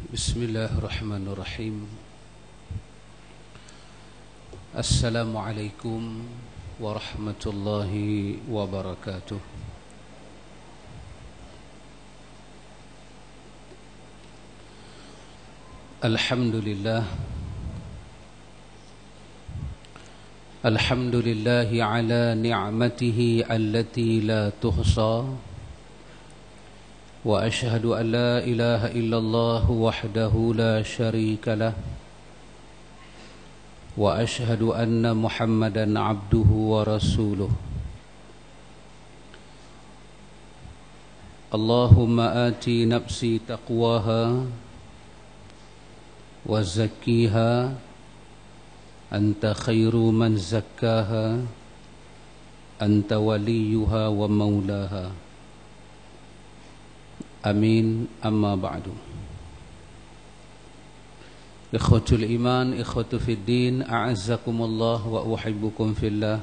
Bismillahirrahmanirrahim. Assalamualaikum warahmatullahi wabarakatuh. Alhamdulillah. Alhamdulillahi ala ni'matihi allati la tuhsa. وأشهد أن لا إله إلا الله وحده لا شريك له وأشهد أن محمدا عبده ورسوله اللهم آتي نفسي تقواها وزكيها أنت خير من زكاها أنت وليها ومولاها Amin. Amma ba'du. Ikhwatul iman, ikhwatu fid din, a'azzakumullah wa uhibbukum fillah.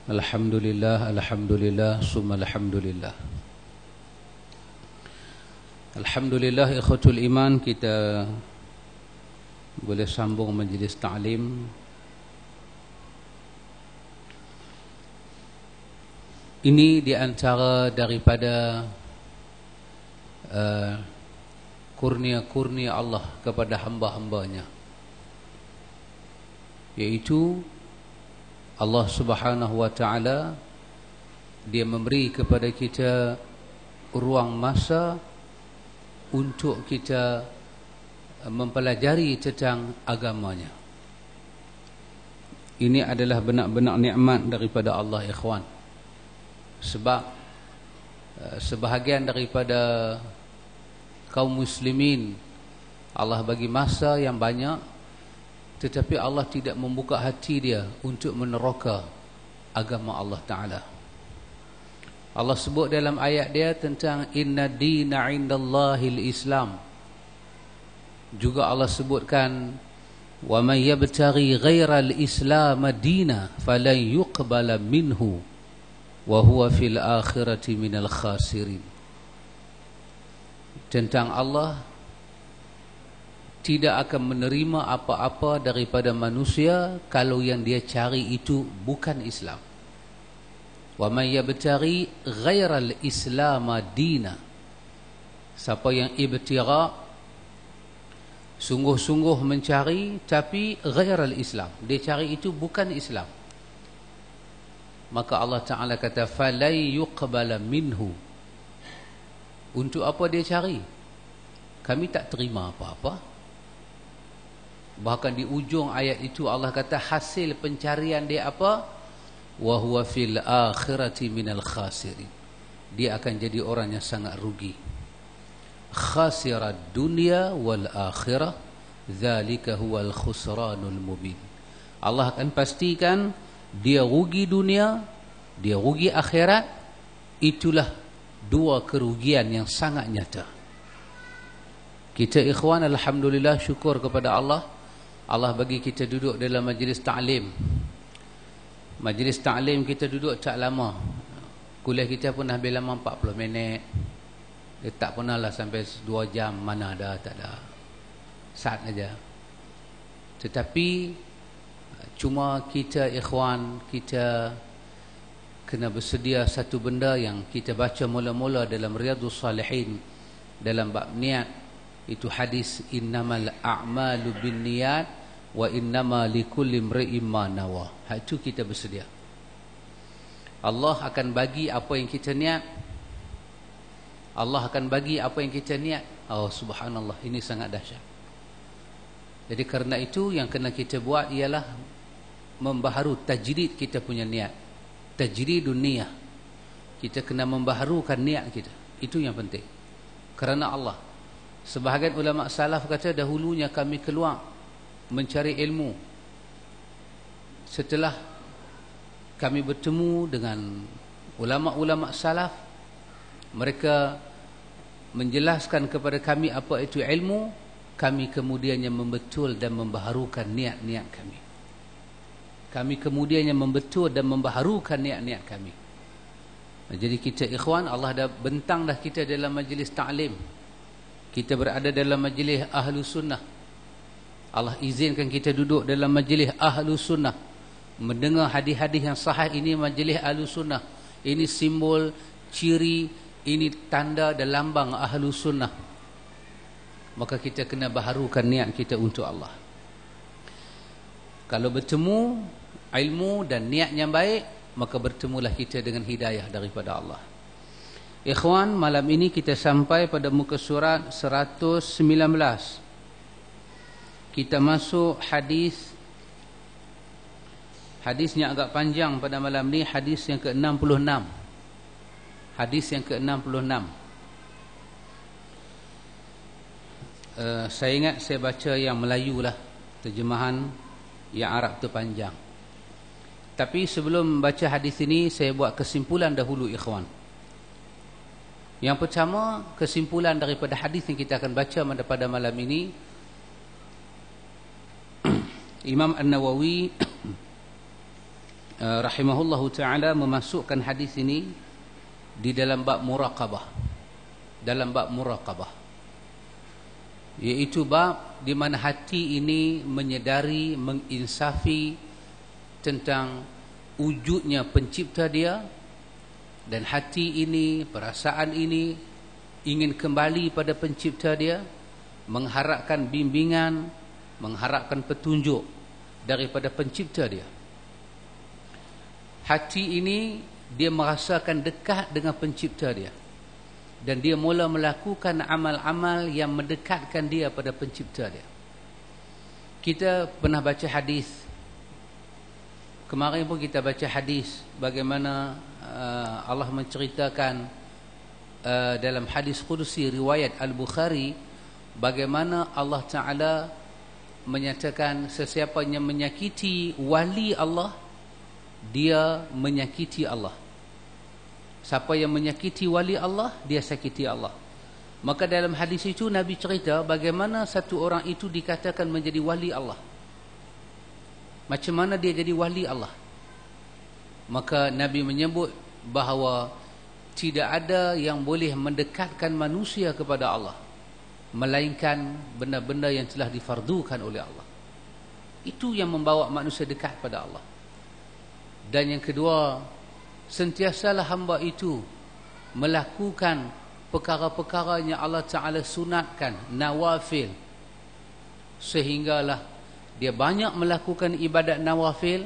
Alhamdulillah, alhamdulillah, summa alhamdulillah. Alhamdulillah ikhwatul iman, kita boleh sambung majlis ta'lim. Ini di antara daripada kurnia-kurnia Allah kepada hamba-hambanya, yaitu Allah subhanahu wa ta'ala, Dia memberi kepada kita ruang masa untuk kita mempelajari tentang agamanya. Ini adalah benar-benar nikmat daripada Allah, ikhwan. Sebab sebahagian daripada kaum muslimin Allah bagi masa yang banyak, tetapi Allah tidak membuka hati dia untuk meneroka agama Allah Ta'ala. Allah sebut dalam ayat dia tentang inna dina indallahil Islam. Juga Allah sebutkan wa may yabtaghi ghairal islam dina falan yuqbala minhu wa huwa fil akhirati minal khasirin. Tentang Allah tidak akan menerima apa-apa daripada manusia kalau yang dia cari itu bukan Islam. Wa may yabtaghi ghairal islam dina. Siapa yang ibtigha, sungguh-sungguh mencari, tapi ghairal Islam, dia cari itu bukan Islam, maka Allah Ta'ala kata falai yuqbala minhu. Untuk apa dia cari? Kami tak terima apa-apa. Bahkan di ujung ayat itu Allah kata hasil pencarian dia apa? Wa huwa fil akhirati minal khasirin. Dia akan jadi orang yang sangat rugi. Khasirad dunya wal akhirah, dzalika huwal khusranul mubin. Allah akan pastikan dia rugi dunia, dia rugi akhirat. Itulah dua kerugian yang sangat nyata. Kita ikhwan, alhamdulillah, syukur kepada Allah. Allah bagi kita duduk dalam majlis ta'lim. Majlis ta'lim kita duduk tak lama. Kuliah kita pun habis lama 40 minit. Dia tak pernah lah sampai 2 jam. Mana ada, tak ada. Saat aja. Tetapi cuma kita ikhwan, kita kena bersedia satu benda yang kita baca mula-mula dalam Riyadhus Salihin dalam bab niat, itu hadis innamal a'malu binniyat wa innama likulli imri'in ma nawa. Hak itu kita bersedia. Allah akan bagi apa yang kita niat. Allah akan bagi apa yang kita niat. Oh subhanallah, ini sangat dahsyat. Jadi kerana itu yang kena kita buat ialah membaharu tajdid kita punya niat. Tajridun niyah. Kita kena membaharukan niat kita. Itu yang penting. Kerana Allah. Sebahagian ulama salaf kata dahulunya kami keluar mencari ilmu. Setelah kami bertemu dengan ulama-ulama salaf, mereka menjelaskan kepada kami apa itu ilmu, kami kemudiannya membetul dan membaharukan niat-niat kami. Kami kemudiannya membetul dan membaharukan niat-niat kami. Jadi kita ikhwan, Allah dah bentang dah kita dalam majlis ta'lim. Kita berada dalam majlis ahlu sunnah. Allah izinkan kita duduk dalam majlis ahlu sunnah, mendengar hadis-hadis yang sahih. Ini majlis ahlu sunnah. Ini simbol, ciri, ini tanda dan lambang ahlu sunnah. Maka kita kena baharukan niat kita untuk Allah. Kalau bertemu ilmu dan niat yang baik, maka bertemulah kita dengan hidayah daripada Allah. Ikhwan, malam ini kita sampai pada muka surat 119. Kita masuk hadisnya agak panjang pada malam ni, hadis yang ke-66. Hadis yang ke-66. Saya ingat saya baca yang Melayu lah, terjemahan yang Arab tu panjang. Tapi sebelum baca hadis ini, saya buat kesimpulan dahulu, ikhwan. Yang pertama, kesimpulan daripada hadis yang kita akan baca pada malam ini, Imam An-Nawawi rahimahullahu ta'ala memasukkan hadis ini di dalam bab muraqabah. Dalam bab muraqabah, iaitu bab di mana hati ini menyedari, menginsafi tentang wujudnya pencipta dia, dan hati ini, perasaan ini ingin kembali pada pencipta dia, mengharapkan bimbingan, mengharapkan petunjuk daripada pencipta dia. Hati ini dia merasakan dekat dengan pencipta dia, dan dia mula melakukan amal-amal yang mendekatkan dia pada pencipta dia. Kita pernah baca hadis, kemarin pun kita baca hadis bagaimana Allah menceritakan dalam hadis Qudsi riwayat Al-Bukhari, bagaimana Allah Ta'ala menyatakan sesiapa yang menyakiti wali Allah, dia menyakiti Allah. Siapa yang menyakiti wali Allah, dia sakiti Allah. Maka dalam hadis itu Nabi cerita bagaimana satu orang itu dikatakan menjadi wali Allah. Macam mana dia jadi wali Allah? Maka Nabi menyebut bahawa tidak ada yang boleh mendekatkan manusia kepada Allah melainkan benda-benda yang telah difardukan oleh Allah. Itu yang membawa manusia dekat pada Allah. Dan yang kedua, sentiasalah hamba itu melakukan perkara-perkara yang Allah Ta'ala sunatkan, nawafil, sehinggalah dia banyak melakukan ibadat nawafil,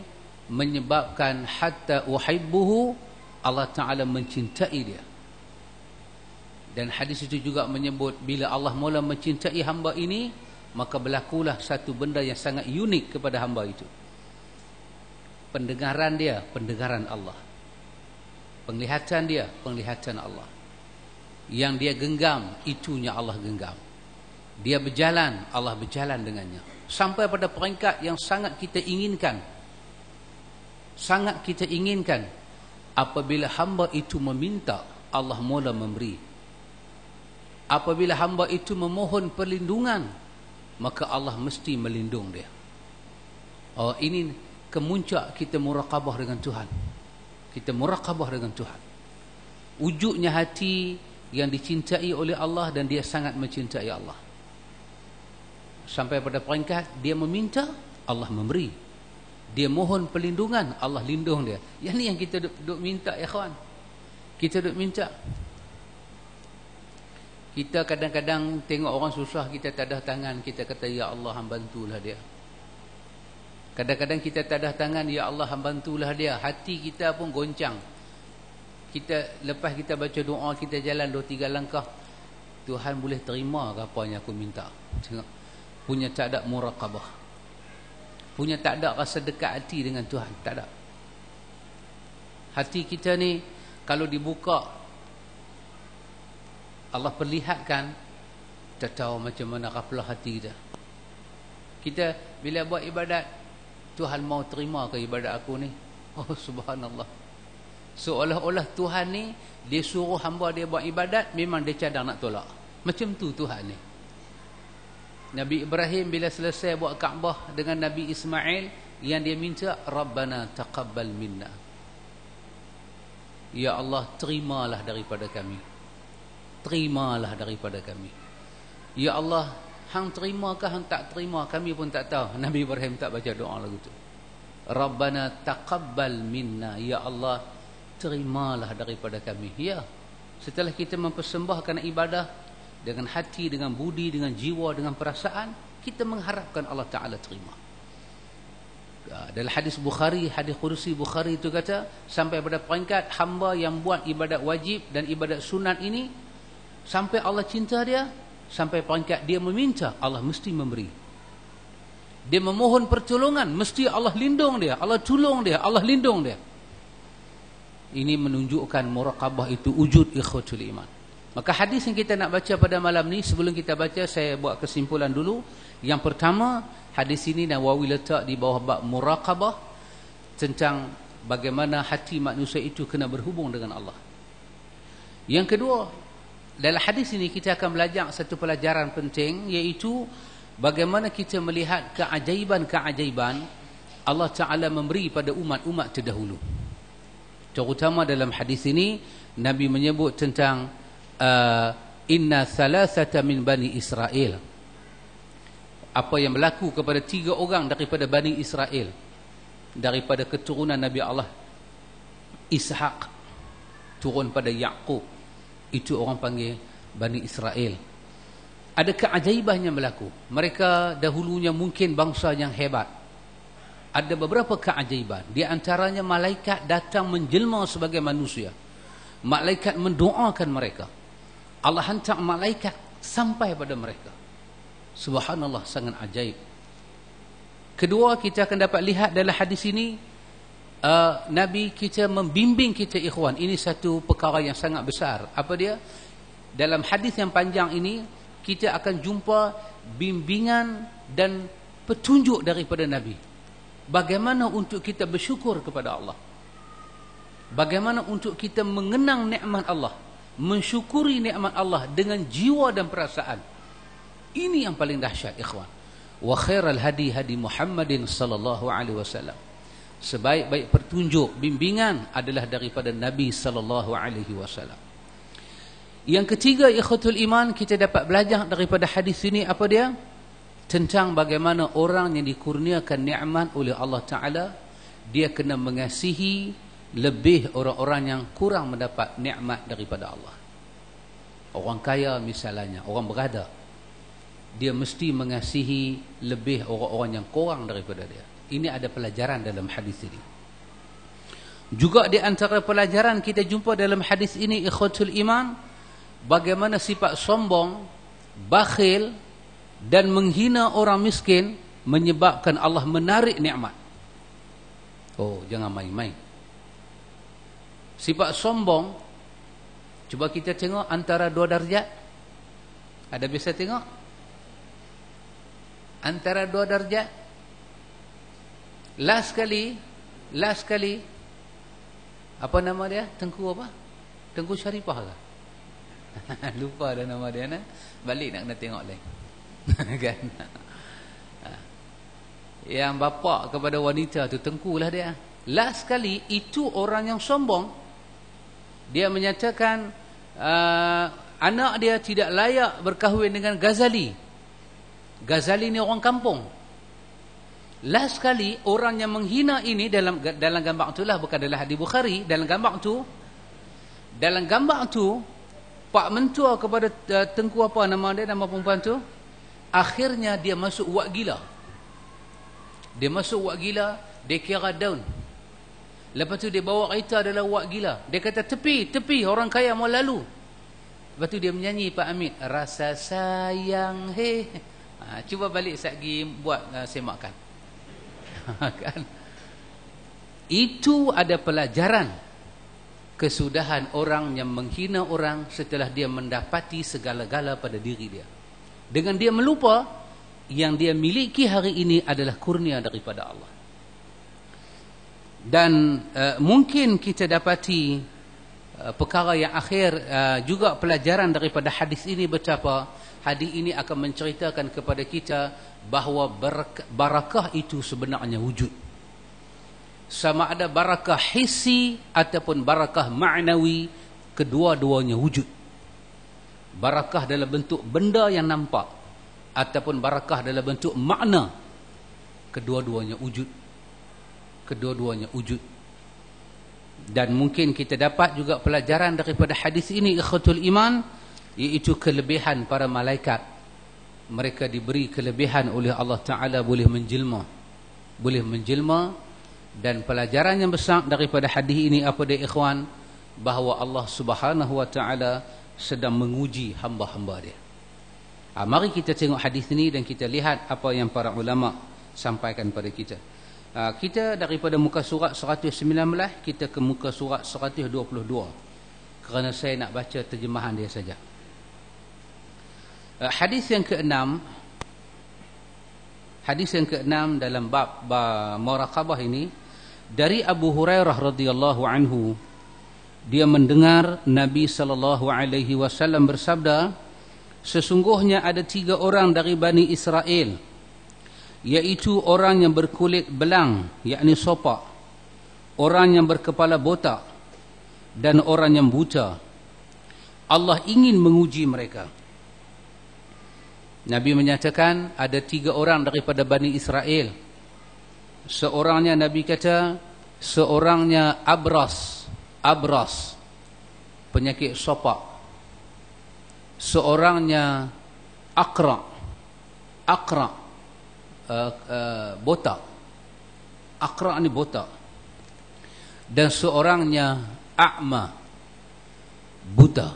menyebabkan hatta uhibbuhu, Allah Ta'ala mencintai dia. Dan hadis itu juga menyebut bila Allah mula mencintai hamba ini, maka berlakulah satu benda yang sangat unik kepada hamba itu. Pendengaran dia, pendengaran Allah. Penglihatan dia, penglihatan Allah. Yang dia genggam, itunya Allah genggam. Dia berjalan, Allah berjalan dengannya. Sampai pada peringkat yang sangat kita inginkan. Sangat kita inginkan. Apabila hamba itu meminta, Allah mula memberi. Apabila hamba itu memohon perlindungan, maka Allah mesti melindung dia. Oh, ini kemuncak kita muraqabah dengan Tuhan. Kita muraqabah dengan Tuhan. Wujudnya hati yang dicintai oleh Allah, dan dia sangat mencintai Allah. Sampai pada peringkat dia meminta, Allah memberi. Dia mohon perlindungan, Allah lindung dia. Yang ni yang kita duk minta, ya kawan. Kita duk minta. Kita kadang-kadang tengok orang susah, kita tadah tangan, kita kata, ya Allah, bantulah dia. Kadang-kadang kita tadah tangan, ya Allah, bantulah dia. Hati kita pun goncang. Kita lepas kita baca doa, kita jalan 2-3 langkah, Tuhan boleh terima ke apa yang aku minta? Tengok, punya tak ada muraqabah, punya tak ada rasa dekat hati dengan Tuhan. Tak ada. Hati kita ni kalau dibuka, Allah perlihatkan, kita tahu macam mana raflah hati kita. Kita bila buat ibadat, Tuhan mau terima ke ibadat aku ni? Oh, subhanallah. Seolah-olah Tuhan ni, dia suruh hamba dia buat ibadat, memang dia cadang nak tolak. Macam tu Tuhan ni. Nabi Ibrahim bila selesai buat Kaabah dengan Nabi Ismail, yang dia minta, Rabbana taqabbal minna. Ya Allah, terimalah daripada kami. Terimalah daripada kami. Ya Allah, hang terima ke hang tak terima, kami pun tak tahu. Nabi Ibrahim tak baca doa lagu tu. Rabbana taqabbal minna, ya Allah terimalah daripada kami. Ya, setelah kita mempersembahkan ibadah dengan hati, dengan budi, dengan jiwa, dengan perasaan, kita mengharapkan Allah Ta'ala terima. Dalam hadis Bukhari, hadis Qudsi Bukhari itu kata, sampai pada peringkat hamba yang buat ibadat wajib dan ibadat sunat ini, sampai Allah cinta dia, sampai peringkat dia meminta, Allah mesti memberi. Dia memohon pertolongan, mesti Allah lindung dia, Allah tolong dia, Allah lindung dia. Ini menunjukkan muraqabah itu wujud ikhwatul iman. Maka hadis yang kita nak baca pada malam ni, sebelum kita baca saya buat kesimpulan dulu. Yang pertama, hadis ini Nawawi letak di bawah bab muraqabah, tentang bagaimana hati manusia itu kena berhubung dengan Allah. Yang kedua, dalam hadis ini kita akan belajar satu pelajaran penting, iaitu bagaimana kita melihat keajaiban-keajaiban Allah Ta'ala memberi pada umat-umat terdahulu. Terutama dalam hadis ini Nabi menyebut tentang inna thalathata min bani Israel, apa yang berlaku kepada 3 orang daripada Bani Israel, daripada keturunan Nabi Allah Ishaq turun pada Yaqub. Itu orang panggil Bani Israel. Ada keajaiban yang berlaku. Mereka dahulunya mungkin bangsa yang hebat. Ada beberapa keajaiban. Di antaranya malaikat datang menjelma sebagai manusia. Malaikat mendoakan mereka. Allah hantar malaikat sampai pada mereka. Subhanallah, sangat ajaib. Kedua, kita akan dapat lihat dalam hadis ini, Nabi kita membimbing kita ikhwan. Ini satu perkara yang sangat besar. Apa dia? Dalam hadis yang panjang ini, kita akan jumpa bimbingan dan petunjuk daripada Nabi. Bagaimana untuk kita bersyukur kepada Allah. Bagaimana untuk kita mengenang nikmat Allah, mensyukuri nikmat Allah dengan jiwa dan perasaan. Ini yang paling dahsyat ikhwan. Wa khairal hadi hadi Muhammadin sallallahu alaihi wasallam. Sebaik-baik petunjuk, bimbingan adalah daripada Nabi sallallahu alaihi wasallam. Yang ketiga, ikhwatul iman, kita dapat belajar daripada hadis ini apa dia? Tentang bagaimana orang yang dikurniakan nikmat oleh Allah Ta'ala, dia kena mengasihi lebih orang-orang yang kurang mendapat nikmat daripada Allah. Orang kaya misalnya, orang berada, dia mesti mengasihi lebih orang-orang yang kurang daripada dia. Ini ada pelajaran dalam hadis ini. Juga di antara pelajaran kita jumpa dalam hadis ini, ikhwatul iman, bagaimana sifat sombong, bakhil dan menghina orang miskin menyebabkan Allah menarik nikmat. Oh, jangan main-main. Sifat sombong, cuba kita tengok antara 2 darjat. Ada biasa tengok? Antara 2 darjat. Last kali apa nama dia? Tengku apa? Tengku Syarifah ke? Lupa dah nama dia, nah? Balik nak kena tengok lain. Kan? Yang bapa kepada wanita tu Tengku lah dia. Last sekali itu orang yang sombong. Dia menyatakan anak dia tidak layak berkahwin dengan Ghazali. Ghazali ni orang kampung. Last sekali orang yang menghina ini dalam gambar tu lah, bukan dalam hadis Bukhari. Dalam gambar tu Pak mentua kepada Tengku apa nama dia, nama perempuan tu, akhirnya dia masuk wak gila. Dia kira down. Lepas tu dia bawa kereta adalah wak gila. Dia kata tepi, orang kaya mau lalu. Lepas tu dia menyanyi Pak Amit, rasa sayang cuba balik sagi buat semakkan. Kan? Itu ada pelajaran kesudahan orang yang menghina orang setelah dia mendapati segala-gala pada diri dia. Dengan dia melupa yang dia miliki hari ini adalah kurnia daripada Allah. Dan mungkin kita dapati perkara yang akhir, juga pelajaran daripada hadis ini, betapa hadis ini akan menceritakan kepada kita bahawa barakah itu sebenarnya wujud. Sama ada barakah hissi ataupun barakah ma'nawi, kedua-duanya wujud. barakah dalam bentuk benda yang nampak ataupun barakah dalam bentuk makna, kedua-duanya wujud. Kedua-duanya wujud. Dan mungkin kita dapat juga pelajaran daripada hadis ini, ikhwatul iman, iaitu kelebihan para malaikat. Mereka diberi kelebihan oleh Allah Ta'ala, boleh menjelma. Boleh menjelma. Dan pelajaran yang besar daripada hadis ini apa dia ikhwan? Bahawa Allah Subhanahu Wa Ta'ala sedang menguji hamba-hamba dia. Mari kita tengok hadis ini dan kita lihat apa yang para ulama sampaikan pada kita. Kita daripada muka surat 119 kita ke muka surat 122, kerana saya nak baca terjemahan dia saja. Hadis yang ke-6 dalam bab muraqabah ini, dari Abu Hurairah radhiyallahu anhu, dia mendengar Nabi sallallahu alaihi wasallam bersabda, sesungguhnya ada 3 orang dari Bani Israel, iaitu orang yang berkulit belang, yakni sopak, orang yang berkepala botak, dan orang yang buta. Allah ingin menguji mereka. Nabi menyatakan ada 3 orang daripada Bani Israel. Seorangnya Nabi kata, seorangnya abras, penyakit sopak. Seorangnya akra, botak. Akra ni botak. Dan seorangnya a'ma, buta.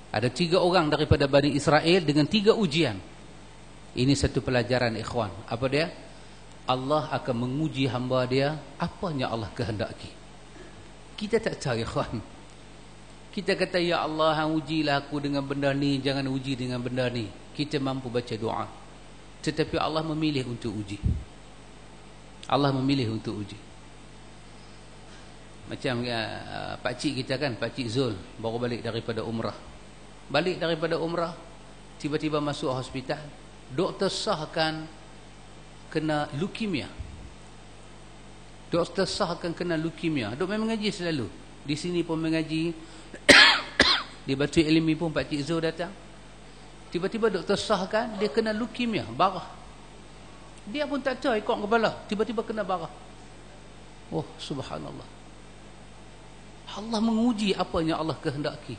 Ada 3 orang daripada Bani Israel dengan 3 ujian. Ini satu pelajaran ikhwan. Apa dia? Allah akan menguji hamba dia apanya Allah kehendaki. Kita tak tahu ikhwan. Kita kata, ya Allah, hang ujilah aku dengan benda ni, jangan uji dengan benda ni. Kita mampu baca doa. Tetapi Allah memilih untuk uji. Allah memilih untuk uji. Macam pakcik kita kan, Pakcik Zul, baru balik daripada umrah. Balik daripada umrah, tiba-tiba masuk hospital. Doktor sahkan kena leukemia. Doktor sahkan kena leukemia. Dok memang mengaji selalu. Di sini pun mengaji. Di Batu Ilmi pun Pakcik Zul datang. Tiba-tiba doktor sahkan dia kena leukemia, barah. Dia pun tak tahu ikut kepala, tiba-tiba kena barah. Oh, subhanallah. Allah menguji apa yang Allah kehendaki.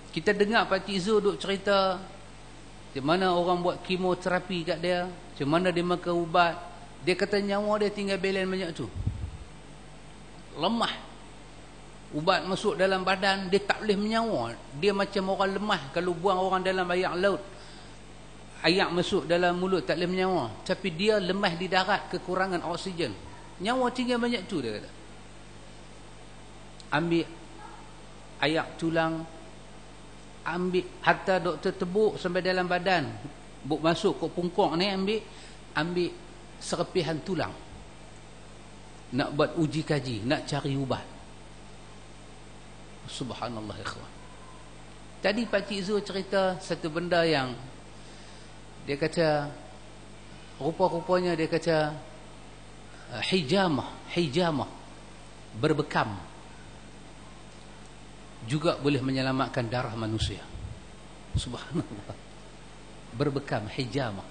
Kita dengar Pakcik Zul duk cerita macam mana orang buat kemoterapi kat dia, macam mana dia makan ubat. Dia kata nyawa dia tinggal belen banyak tu. Lemah. Ubat masuk dalam badan, dia tak boleh menyawa. Dia macam orang lemah kalau buang orang dalam air laut. Air masuk dalam mulut tak boleh menyawa. Tapi dia lemah di darat, kekurangan oksigen. Nyawa tinggal banyak tu, dia kata. Ambil air tulang, ambil hatta doktor tebuk sampai dalam badan, buk masuk ke pungkok ni, ambil serpihan tulang, nak buat uji kaji, nak cari ubat. Subhanallah ikhwan. Tadi Pakcik Zul cerita satu benda yang dia kata rupa-rupanya dia kata hijamah berbekam juga boleh menyelamatkan darah manusia. Subhanallah. Berbekam, hijamah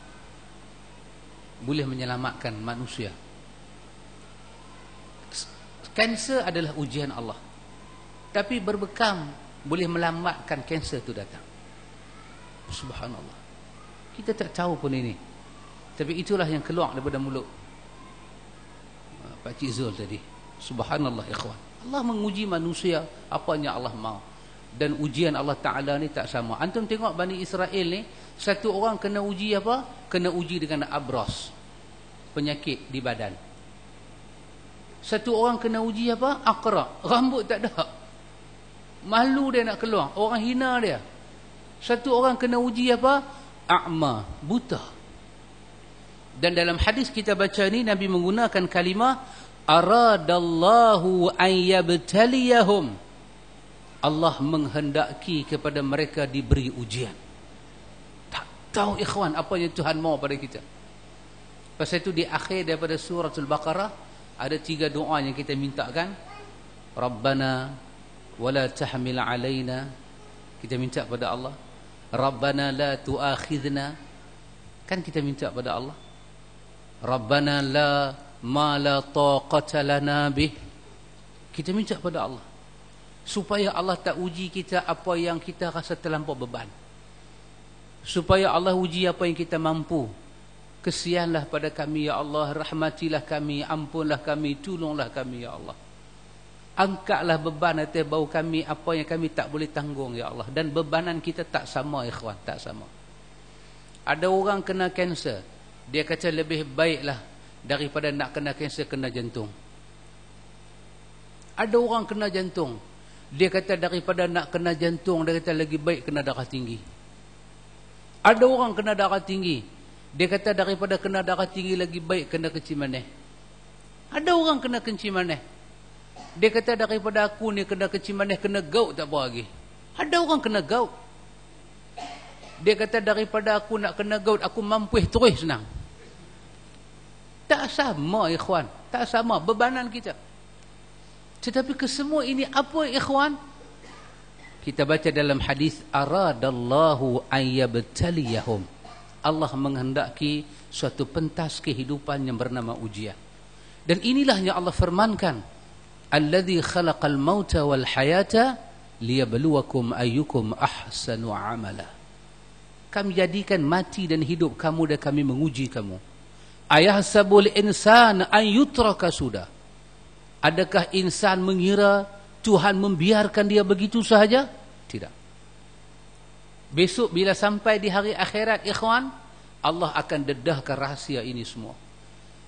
boleh menyelamatkan manusia. Kanser adalah ujian Allah, tapi berbekam boleh melambatkan kanser itu datang. Subhanallah. Kita tak tahu pun ini, tapi itulah yang keluar daripada mulut Pakcik Zul tadi. Subhanallah ikhwan. Allah menguji manusia apa yang Allah mahu. Dan ujian Allah Ta'ala ni tak sama. Antum tengok Bani Israel ni, satu orang kena uji apa? Kena uji dengan abras, penyakit di badan. Satu orang kena uji apa? Aqra, rambut tak ada, malu dia nak keluar, orang hina dia. Satu orang kena uji apa? A'ma, buta. Dan dalam hadis kita baca ni, Nabi menggunakan kalimah aradallahu an yabtaliyahum. Allah menghendaki kepada mereka diberi ujian. Tak tahu ikhwan apa yang Tuhan mahu pada kita. Pasal itu di akhir daripada suratul Baqarah ada 3 doa yang kita mintakan. Rabbana wala tahmil alaina Kita minta pada Allah. Rabbana la tu'akhidna. Kan kita minta pada Allah. Rabbana la ma la taqata lana bih. Kita minta pada Allah supaya Allah tak uji kita apa yang kita rasa terlampau beban. Supaya Allah uji apa yang kita mampu. Kesianlah pada kami ya Allah, rahmatilah kami, ampunlah kami, tolonglah kami ya Allah. Angkatlah beban atas bau kami apa yang kami tak boleh tanggung ya Allah. Dan bebanan kita tak sama ikhwan, tak sama. Ada orang kena kanser, dia kata lebih baiklah daripada nak kena kanser kena jantung. Ada orang kena jantung, dia kata daripada nak kena jantung, dia kata lagi baik kena darah tinggi. Ada orang kena darah tinggi, dia kata daripada kena darah tinggi lagi baik kena kencing manis. Ada orang kena kencing manis, dia kata daripada aku ni kena kencing manis kena gout tak apa lagi. Ada orang kena gout, dia kata daripada aku nak kena gout aku mampu terus senang. Tak sama ikhwan, tak sama bebanan kita. Tetapi kesemua ini apa ikhwan? Kita baca dalam hadis, aradallahu ayyabtaliyahum. Allah menghendaki suatu pentas kehidupan yang bernama ujian. Dan inilah yang Allah firmankan, alladzi khalaqal mauta wal hayata liyabluwakum ayyukum ahsanu amala. Kami jadikan mati dan hidup kamu dan kami menguji kamu. Ayahsabul insan an yutraka sudah. Adakah insan mengira Tuhan membiarkan dia begitu sahaja? Tidak. Besok bila sampai di hari akhirat ikhwan, Allah akan dedahkan rahsia ini semua.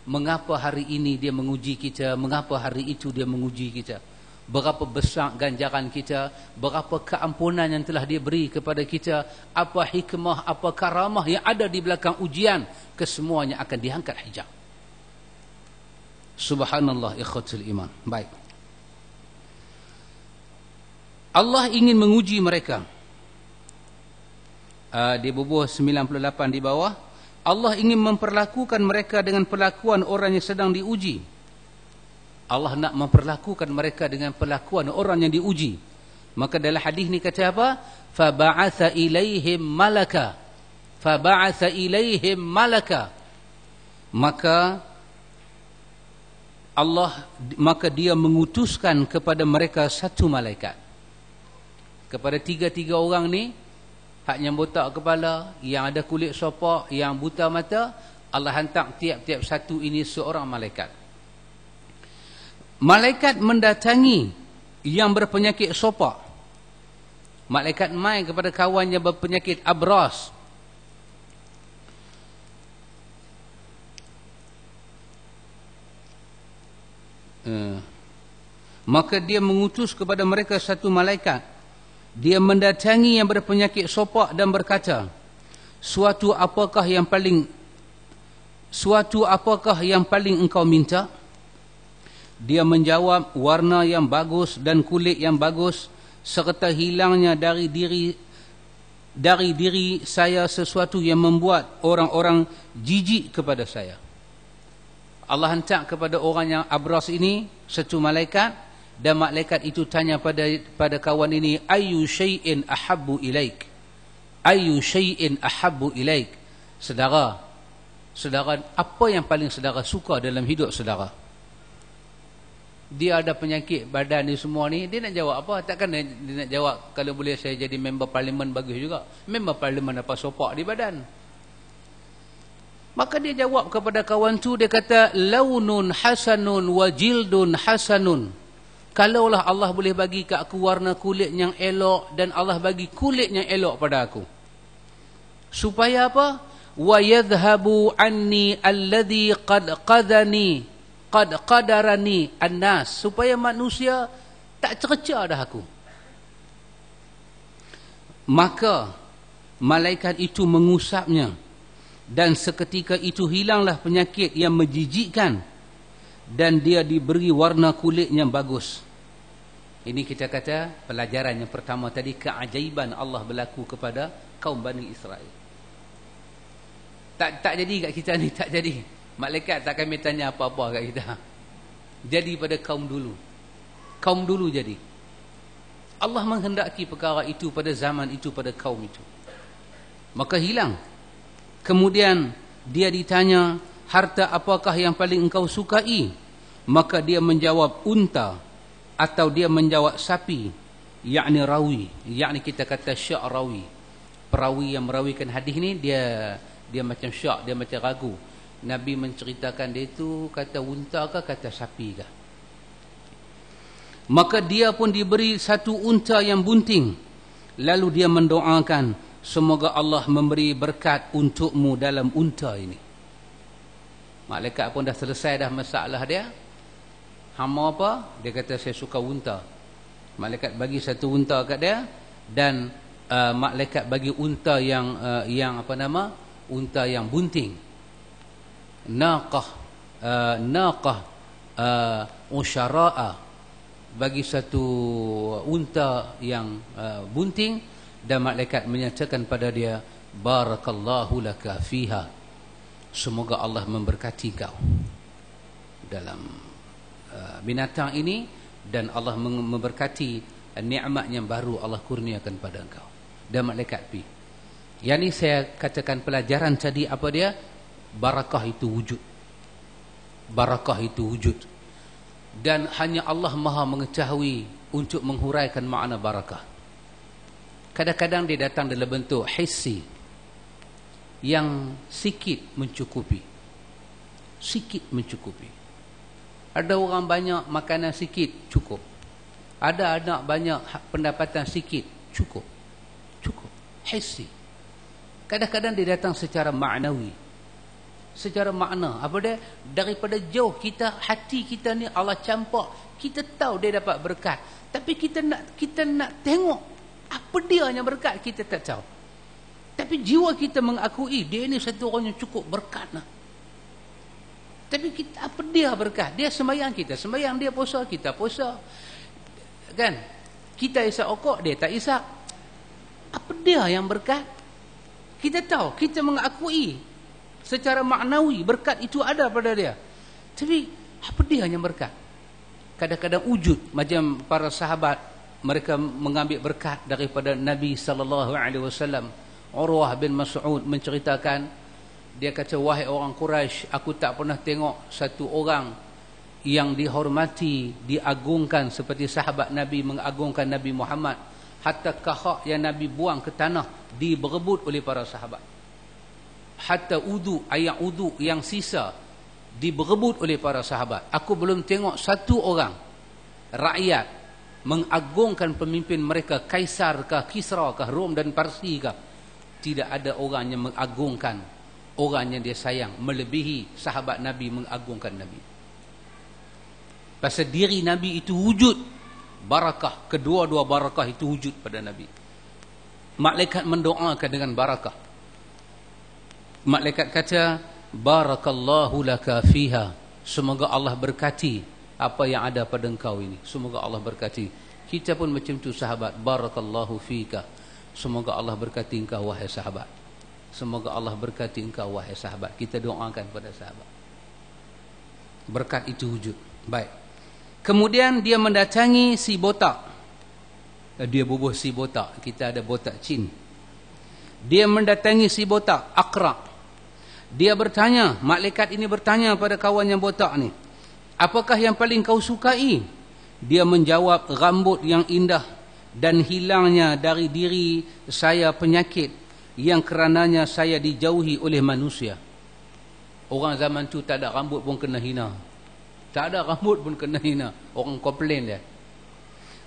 Mengapa hari ini dia menguji kita, mengapa hari itu dia menguji kita. Berapa besar ganjaran kita, berapa keampunan yang telah dia beri kepada kita, apa hikmah, apa karamah yang ada di belakang ujian, kesemuanya akan diangkat hijab. Subhanallah ikhwatul iman. Baik. Allah ingin menguji mereka. Di bubuh 98 di bawah, Allah ingin memperlakukan mereka dengan perlakuan orang yang sedang diuji. Allah nak memperlakukan mereka dengan perlakuan orang yang diuji. Maka dalam hadis ni kata apa? Faba'atha ilaihim malaka. Faba'atha ilaihim malaka. Maka dia mengutuskan kepada mereka satu malaikat. Kepada tiga-tiga orang ni, hak yang botak kepala, yang ada kulit sopak, yang buta mata, Allah hantar tiap-tiap satu ini seorang malaikat. Malaikat mendatangi yang berpenyakit sopak. Malaikat mai kepada kawan yang berpenyakit abras. Maka dia mengutus kepada mereka satu malaikat. Dia mendatangi yang berpenyakit sopak dan berkata, suatu apakah yang paling engkau minta? Dia menjawab, warna yang bagus dan kulit yang bagus, serta hilangnya dari diri saya sesuatu yang membuat orang-orang jijik kepada saya. Allah hantar kepada orang yang abras ini satu malaikat, dan malaikat itu tanya pada kawan ini, ayyu syai'in ahabbu ilaik? Ayyu syai'in ahabbu ilaik? Saudara, apa yang paling saudara suka dalam hidup saudara? Dia ada penyakit badan ni semua ni, dia nak jawab apa? Takkan dia nak jawab, kalau boleh saya jadi member parlimen bagus juga. Member parlimen apa sopak di badan? Maka dia jawab kepada kawan tu, dia kata, launun hasanun wa jildun hasanun. Kalaulah Allah boleh bagi ke aku warna kulit yang elok, dan Allah bagi kulit yang elok pada aku, supaya apa? Wa yadhhabu anni alladhi qad qadarani annas, supaya manusia tak cerca dah aku. Maka malaikat itu mengusapnya, dan seketika itu hilanglah penyakit yang menjijikkan, dan dia diberi warna kulit yang bagus. Ini kita kata pelajaran yang pertama tadi, keajaiban Allah berlaku kepada kaum Bani Israel. Tak jadi kat kita ni, tak jadi. Malaikat tak kami tanya apa-apa kat kita. Jadi pada kaum dulu. Kaum dulu jadi. Allah menghendaki perkara itu pada zaman itu, pada kaum itu. Maka hilang. Kemudian dia ditanya, harta apakah yang paling engkau sukai? Maka dia menjawab unta, atau dia menjawab sapi, yakni rawi, yakni kita kata syak rawi. Perawi yang merawikan hadis ni dia macam syak, dia macam ragu. Nabi menceritakan dia itu kata unta ke kata sapi ke. Maka dia pun diberi satu unta yang bunting. Lalu dia mendoakan, semoga Allah memberi berkat untukmu dalam unta ini. Malaikat pun dah selesai dah masalah dia. Hama apa? Dia kata saya suka unta. Malaikat bagi satu unta kat dia, dan malaikat bagi unta yang apa nama? Unta yang bunting. Naqah usyara'a, bagi satu unta yang bunting, dan malaikat menyatakan pada dia, barakallahu laka fiha, semoga Allah memberkati kau dalam binatang ini, dan Allah memberkati nikmat yang baru Allah kurniakan pada engkau. Dan malaikat pi. Yang ni saya katakan pelajaran tadi apa dia? Barakah itu wujud. Barakah itu wujud. Dan hanya Allah Maha mengetahui untuk menghuraikan makna barakah. Kadang-kadang dia datang dalam bentuk hissi, yang sikit mencukupi. Sikit mencukupi. Ada orang banyak makanan sikit, cukup. Ada anak banyak pendapatan sikit, cukup. Cukup. Hissi. Kadang-kadang dia datang secara maknawi. Secara makna, apa dia? Daripada jauh kita, hati kita ni Allah campak, kita tahu dia dapat berkat, tapi kita nak tengok apa dia yang berkat, kita tak tahu. Tapi jiwa kita mengakui dia ni satu orang yang cukup berkat lah. Tapi kita, apa dia berkat? Dia sembahyang, kita sembahyang, dia puasa, kita puasa, kan? Kita isap okok, dia tak isap. Apa dia yang berkat? Kita tahu, kita mengakui secara maknawi berkat itu ada pada dia. Tapi apa dia yang berkat? Kadang-kadang wujud, macam para sahabat, mereka mengambil berkat daripada Nabi sallallahu alaihi wasallam. Urwah bin Mas'ud menceritakan, dia kata, wahai orang Quraisy, aku tak pernah tengok satu orang yang dihormati, diagungkan seperti sahabat Nabi mengagungkan Nabi Muhammad. Hatta kahak yang Nabi buang ke tanah diberebut oleh para sahabat. Hatta air wudu yang sisa diberebut oleh para sahabat. Aku belum tengok satu orang rakyat mengagungkan pemimpin mereka, Kaisar kah, Kisra kah, Rom dan Parsi kah. Tidak ada orang yang mengagungkan orang yang dia sayang melebihi sahabat Nabi mengagungkan Nabi. Pasal diri Nabi itu wujud barakah, kedua-dua barakah itu wujud pada Nabi. Malaikat mendoakan dengan barakah. Malaikat kata, barakallahu laka fiha, semoga Allah berkati apa yang ada pada engkau ini, semoga Allah berkati. Kita pun macam tu sahabat, barakallahu fika, semoga Allah berkati engkau wahai sahabat, semoga Allah berkati engkau wahai sahabat. Kita doakan pada sahabat, berkat itu wujud. Baik. Kemudian dia mendatangi si botak. Dia bubuh si botak. Kita ada botak Chin. Dia mendatangi si botak, Aqra. Dia bertanya, malaikat ini bertanya pada kawan yang botak ni, apakah yang paling kau sukai? Dia menjawab, rambut yang indah dan hilangnya dari diri saya penyakit yang kerananya saya dijauhi oleh manusia. Orang zaman tu tak ada rambut pun kena hina. Tak ada rambut pun kena hina. Orang komplain dia.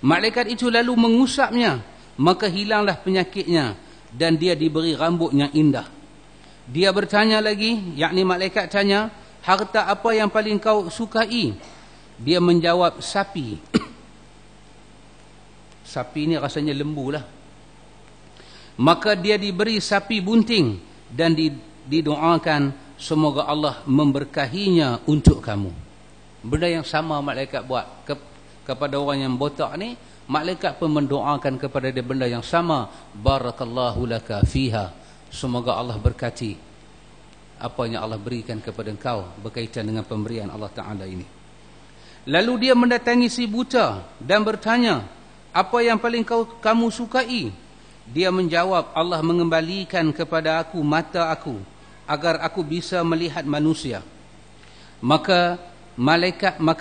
Malaikat itu lalu mengusapnya, maka hilanglah penyakitnya dan dia diberi rambut yang indah. Dia bertanya lagi, yakni malaikat tanya, harta apa yang paling kau sukai? Dia menjawab, sapi. Sapi ni rasanya lembu lah. Maka dia diberi sapi bunting dan didoakan, semoga Allah memberkahinya untuk kamu. Benda yang sama malaikat buat kepada orang yang botak ni. Malaikat pun mendoakan kepada dia benda yang sama, barakallahu laka fiha, semoga Allah berkati apa yang Allah berikan kepada engkau berkaitan dengan pemberian Allah Ta'ala ini. Lalu dia mendatangi si buta dan bertanya, Apa yang paling kamu sukai? Dia menjawab, Allah mengembalikan kepada aku mata aku agar aku bisa melihat manusia. Maka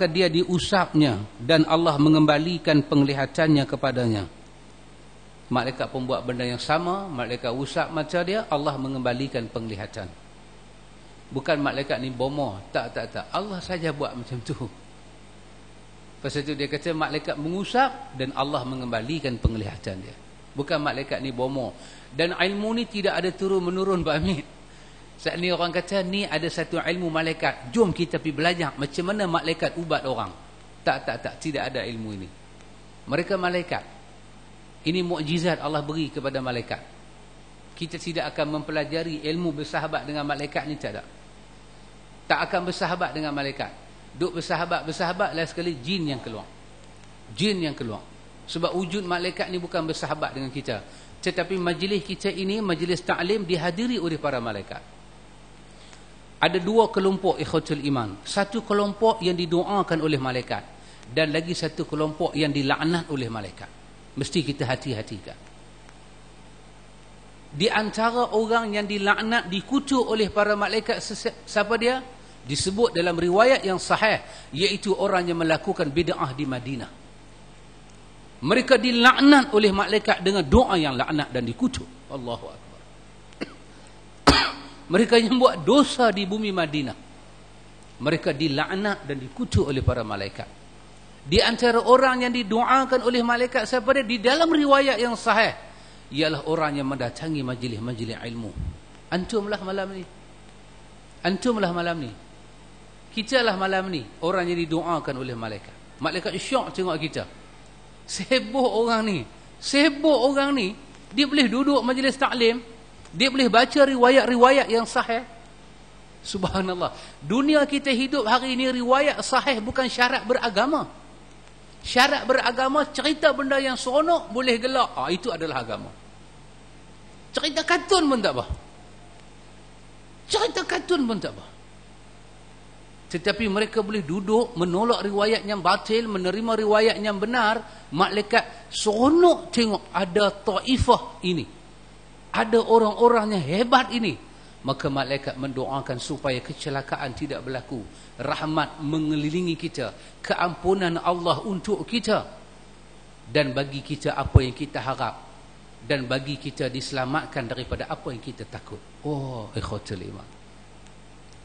dia diusapnya dan Allah mengembalikan penglihatannya kepadanya. Malaikat pun buat benda yang sama, malaikat usap mata dia, Allah mengembalikan penglihatan. Bukan malaikat ni bomoh, tak. Allah saja buat macam tu. Pasal itu dia kata malaikat mengusap dan Allah mengembalikan penglihatan dia. Bukan malaikat ni bomoh. Dan ilmu ni tidak ada turun-menurun, Pak Hamid. Saat ni orang kata ni ada satu ilmu malaikat. Jom kita pergi belajar macam mana malaikat ubat orang. Tak. Tidak ada ilmu ini. Mereka malaikat. Ini mukjizat Allah beri kepada malaikat. Kita tidak akan mempelajari ilmu bersahabat dengan malaikat ni, tak ada. Tak akan bersahabat dengan malaikat. Duk bersahabat last sekali jin yang keluar. Jin yang keluar. Sebab wujud malaikat ni bukan bersahabat dengan kita. Tetapi majlis kita ini, majlis ta'lim dihadiri oleh para malaikat. Ada dua kelompok ikhwatul iman. Satu kelompok yang didoakan oleh malaikat. Dan lagi satu kelompok yang dilaknat oleh malaikat. Mesti kita hati-hatikan. Di antara orang yang dilaknat, dikutuk oleh para malaikat, siapa dia? Disebut dalam riwayat yang sahih, iaitu orang yang melakukan bid'ah di Madinah. Mereka dilaknat oleh malaikat dengan doa yang laknat dan dikutuk. Allahu Akbar. Mereka yang buat dosa di bumi Madinah, mereka dilaknat dan dikutuk oleh para malaikat. Di antara orang yang didoakan oleh malaikat siapa dia? Di dalam riwayat yang sahih, ialah orang yang mendatangi majlis-majlis ilmu. Antumlah malam ni. Antumlah malam ni. Kitalah malam ni orang yang didoakan oleh malaikat. Malaikat syok tengok kita. Sibuk orang ni. Dia boleh duduk majlis taklim, dia boleh baca riwayat-riwayat yang sahih. Subhanallah. Dunia kita hidup hari ini, riwayat sahih bukan syarat beragama. Syarat beragama, cerita benda yang seronok boleh gelak, itu adalah agama. Cerita kartun pun tak apa. Tetapi mereka boleh duduk menolak riwayat yang batil, menerima riwayat yang benar. Malaikat seronok tengok ada taifah ini, ada orang-orang yang hebat ini. Maka malaikat mendoakan supaya kecelakaan tidak berlaku, rahmat mengelilingi kita, keampunan Allah untuk kita, dan bagi kita apa yang kita harap, dan bagi kita diselamatkan daripada apa yang kita takut. Oh, ikhwatul iman,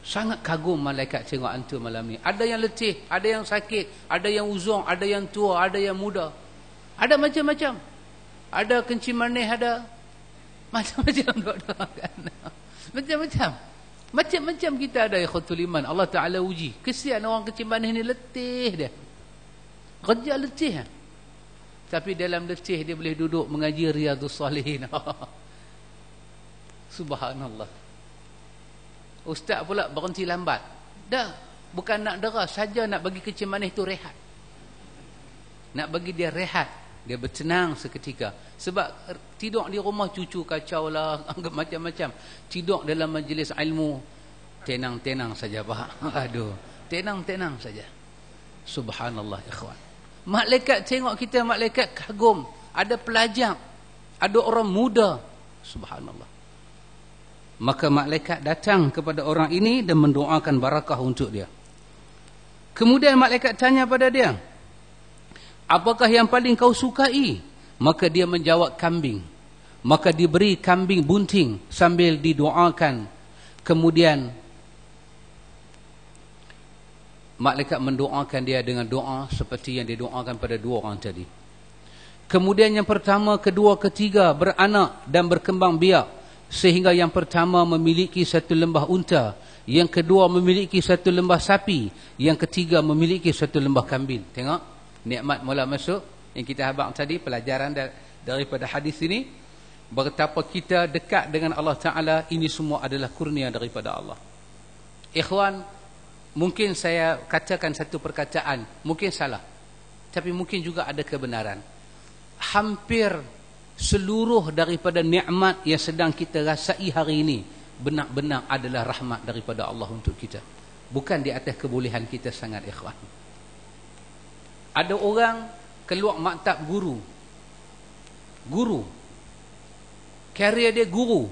sangat kagum malaikat tengok antum malam ni. Ada yang letih, ada yang sakit, ada yang uzung, ada yang tua, ada yang muda, ada macam-macam. Ada kencing manis, ada macam-macam doa-doakan. Macam-macam kita ada ikhwatul iman. Allah Ta'ala uji. Kesian orang kencing manis ni, letih dia. Kerja letih. Tapi dalam letih dia boleh duduk mengaji Riyadhus Salihin. Subhanallah. Ustaz pula berhenti lambat. Dah, bukan nak dera, saja nak bagi kencing manis tu rehat. Nak bagi dia rehat, dia bertenang seketika. Sebab tidur di rumah cucu kacau lah, macam-macam. Tidur dalam majlis ilmu, tenang-tenang saja, Pak. Aduh, tenang-tenang saja. Subhanallah, ikhwan. Malaikat tengok kita, malaikat kagum. Ada pelajar, ada orang muda. Subhanallah. Maka malaikat datang kepada orang ini dan mendoakan barakah untuk dia. Kemudian malaikat tanya pada dia, apakah yang paling kau sukai? Maka dia menjawab kambing. Maka diberi kambing bunting sambil didoakan. Kemudian malaikat mendoakan dia dengan doa seperti yang didoakan pada dua orang tadi. Kemudian yang pertama, kedua, ketiga beranak dan berkembang biak, sehingga yang pertama memiliki satu lembah unta, yang kedua memiliki satu lembah sapi, yang ketiga memiliki satu lembah kambing. Tengok, nikmat mula masuk. Yang kita habaq tadi, pelajaran daripada hadis ini, betapa kita dekat dengan Allah Ta'ala. Ini semua adalah kurnia daripada Allah. Ikhwan, mungkin saya katakan satu perkataan, mungkin salah, tapi mungkin juga ada kebenaran. Hampir seluruh daripada nikmat yang sedang kita rasai hari ini benar-benar adalah rahmat daripada Allah untuk kita, bukan di atas kebolehan kita sangat, ikhwan. Ada orang keluar maktab guru, Guru. Karier dia guru.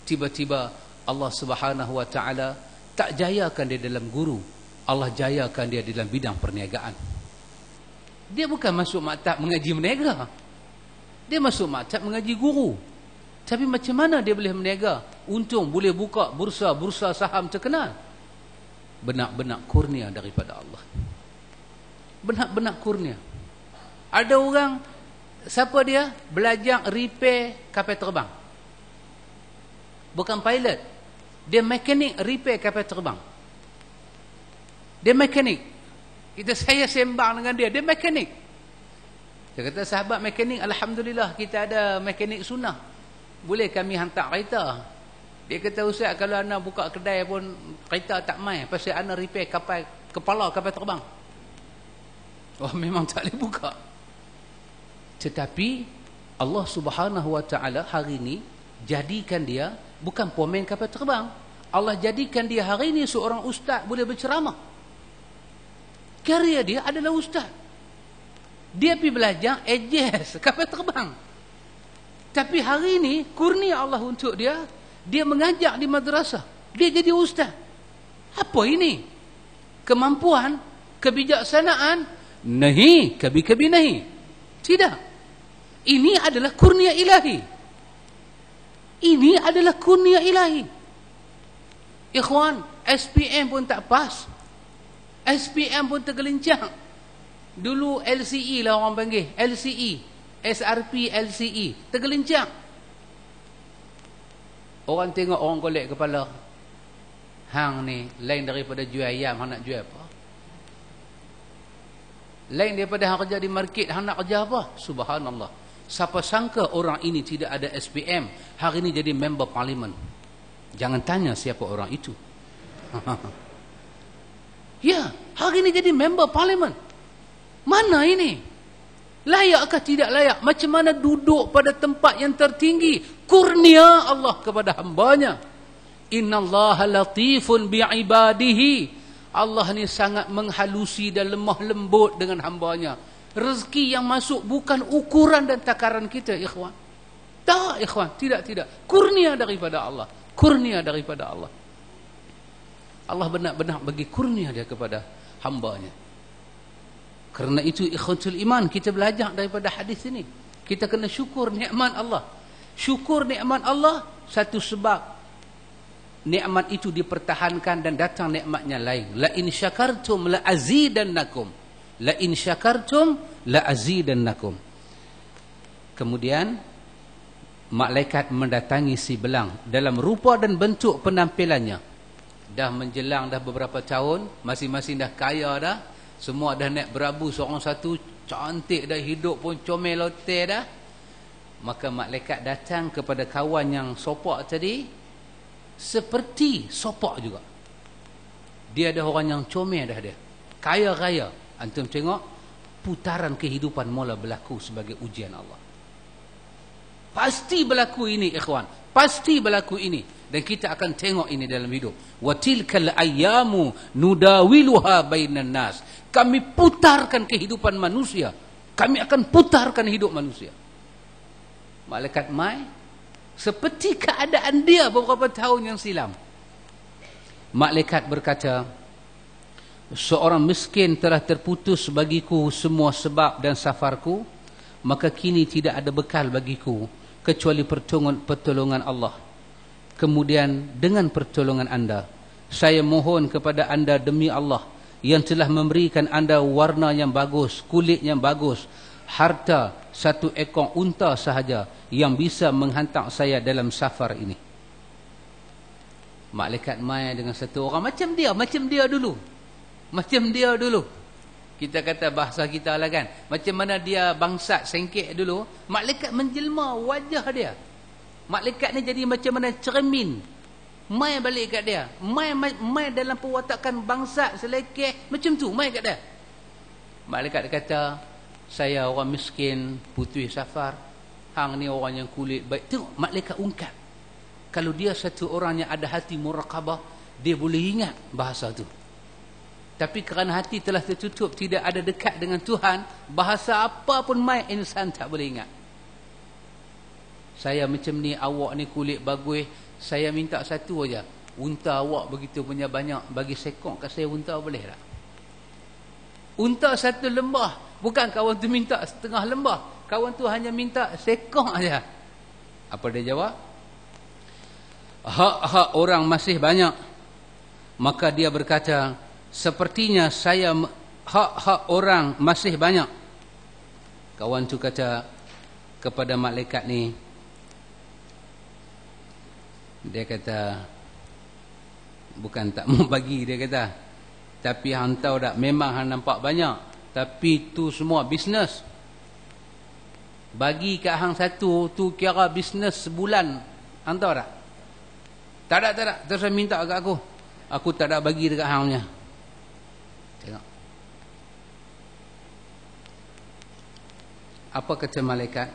Tiba-tiba Allah Subhanahu wa taala tak jayakan dia dalam guru. Allah jayakan dia dalam bidang perniagaan. Dia bukan masuk maktab mengaji meniaga. Dia masuk maktab mengaji guru. Tapi macam mana dia boleh meniaga? Untung boleh buka bursa saham terkenal. Benak-benak kurnia daripada Allah. Benak-benak kurnia. Ada orang, siapa dia? Belajar repair kapal terbang. Bukan pilot. Dia mekanik repair kapal terbang. Dia mekanik. Saya sembang dengan dia. Dia mekanik. Saya kata, sahabat mekanik, alhamdulillah kita ada mekanik sunnah. Boleh kami hantar kereta. Dia kata, Ustaz, kalau anda buka kedai pun kereta tak main. Pasal anda repair kepala kapal terbang. Oh, memang tak boleh buka. Tetapi Allah Subhanahu wa taala hari ini jadikan dia bukan pemain kapal terbang. Allah jadikan dia hari ini seorang ustaz, boleh berceramah. Karier dia adalah ustaz. Dia pergi belajar AJS kapal terbang. Tapi hari ini kurnia Allah untuk dia, dia mengajar di madrasah. Dia jadi ustaz. Apa ini? Kemampuan, kebijaksanaan, nahi, kabi-kabi nahi. Tidak. Ini adalah kurnia ilahi. Ini adalah kurnia ilahi. Ikhwan, SPM pun tak pas. SPM pun tergelincang. Dulu LCE lah orang panggil. LCE. SRP, LCE. Tergelincang. Orang tengok, orang golek kepala. Hang ni, lain daripada jual ayam, hang nak jual apa? Lain daripada hang kerja di market, hang nak kerja apa? Subhanallah. Siapa sangka orang ini tidak ada SPM, hari ini jadi member parlimen. Jangan tanya siapa orang itu. Ya, hari ini jadi member parlimen. Mana ini? Layakkah tidak layak? Macam mana duduk pada tempat yang tertinggi? Kurnia Allah kepada hambanya. Innallaha latifun bi'ibadihi. Allah ni sangat menghalusi dan lemah lembut dengan hambanya. Rezeki yang masuk bukan ukuran dan takaran kita, ikhwan. Tak, ikhwan. Tidak. Kurnia daripada Allah. Kurnia daripada Allah. Allah benar-benar bagi kurnia dia kepada hambanya. Kerana itu ikhwatul iman, kita belajar daripada hadis ini. Kita kena syukur nikmat Allah. Syukur nikmat Allah, satu sebab nikmat itu dipertahankan dan datang nikmatnya lain. La in syakartum la azidannakum. La in syakartum la azidannakum. Kemudian malaikat mendatangi si belang dalam rupa dan bentuk penampilannya. Dah menjelang dah beberapa tahun, masing-masing dah kaya dah. Semua dah naik berabu seorang satu, cantik dah, hidup pun comel lote dah. Maka malaikat datang kepada kawan yang sopak tadi, seperti sopak juga. Dia ada orang yang comel dah dia. Kaya raya. Antum tengok, putaran kehidupan mula berlaku sebagai ujian Allah. Pasti berlaku ini, ikhwan. Pasti berlaku ini. Dan kita akan tengok ini dalam hidup. Wa tilkal ayyamu nudawiluha bainan nas. Kami putarkan kehidupan manusia. Kami akan putarkan hidup manusia. Malaikat mai seperti keadaan dia beberapa tahun yang silam. Malaikat berkata, seorang miskin telah terputus bagiku semua sebab dan safarku, maka kini tidak ada bekal bagiku kecuali pertolongan Allah. Kemudian dengan pertolongan anda, saya mohon kepada anda demi Allah yang telah memberikan anda warna yang bagus, kulit yang bagus, harta satu ekor unta sahaja yang bisa menghantar saya dalam safar ini. Malaikat mai dengan satu orang macam dia dulu. Macam dia dulu. Kita kata bahasa kita lah kan. Macam mana dia bangsat sengkek dulu, malaikat menjelma wajah dia. Malaikat ni jadi macam mana cermin. Mai balik kat dia. Mai dalam perwatakan bangsat selekeh macam tu, mai kat dia. Malaikat kata, saya orang miskin, putih safar. Hang ni orang yang kulit baik. Tengok malaikat ungkap. Kalau dia satu orang yang ada hati muraqabah, dia boleh ingat bahasa tu. Tapi kerana hati telah tertutup, tidak ada dekat dengan Tuhan, bahasa apa pun mai insan tak boleh ingat. Saya macam ni, awak ni kulit bagus, saya minta satu aja. Unta awak begitu punya banyak, bagi sekong kat saya unta boleh tak? Unta satu lembah, bukan kawan tu minta setengah lembah, kawan tu hanya minta sekong aja. Apa dia jawab? Hak-hak orang masih banyak. Maka dia berkata, sepertinya saya hak-hak orang masih banyak. Kawan tu kata kepada malaikat ni, dia kata, bukan tak mau bagi, dia kata, tapi hang tahu tak, memang hang nampak banyak, tapi tu semua bisnes. Bagi kat hang satu tu kira bisnes sebulan, hang tahu tak? Tak ada, terus minta kat aku tak ada bagi dekat hang punya. Tengok apa kata malaikat.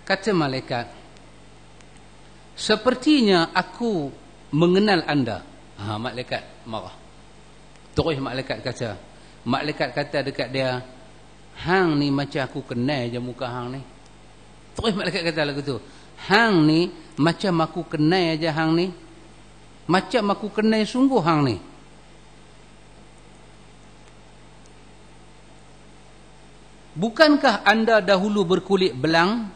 Kata malaikat, sepertinya aku mengenal anda. Malaikat marah. Terus malaikat kata dekat dia, hang ni macam aku kenal je muka hang ni. Terus malaikat kata lagu tu, hang ni macam aku kenal je hang ni. Macam aku kenal sungguh hang ni. Bukankah anda dahulu berkulit belang,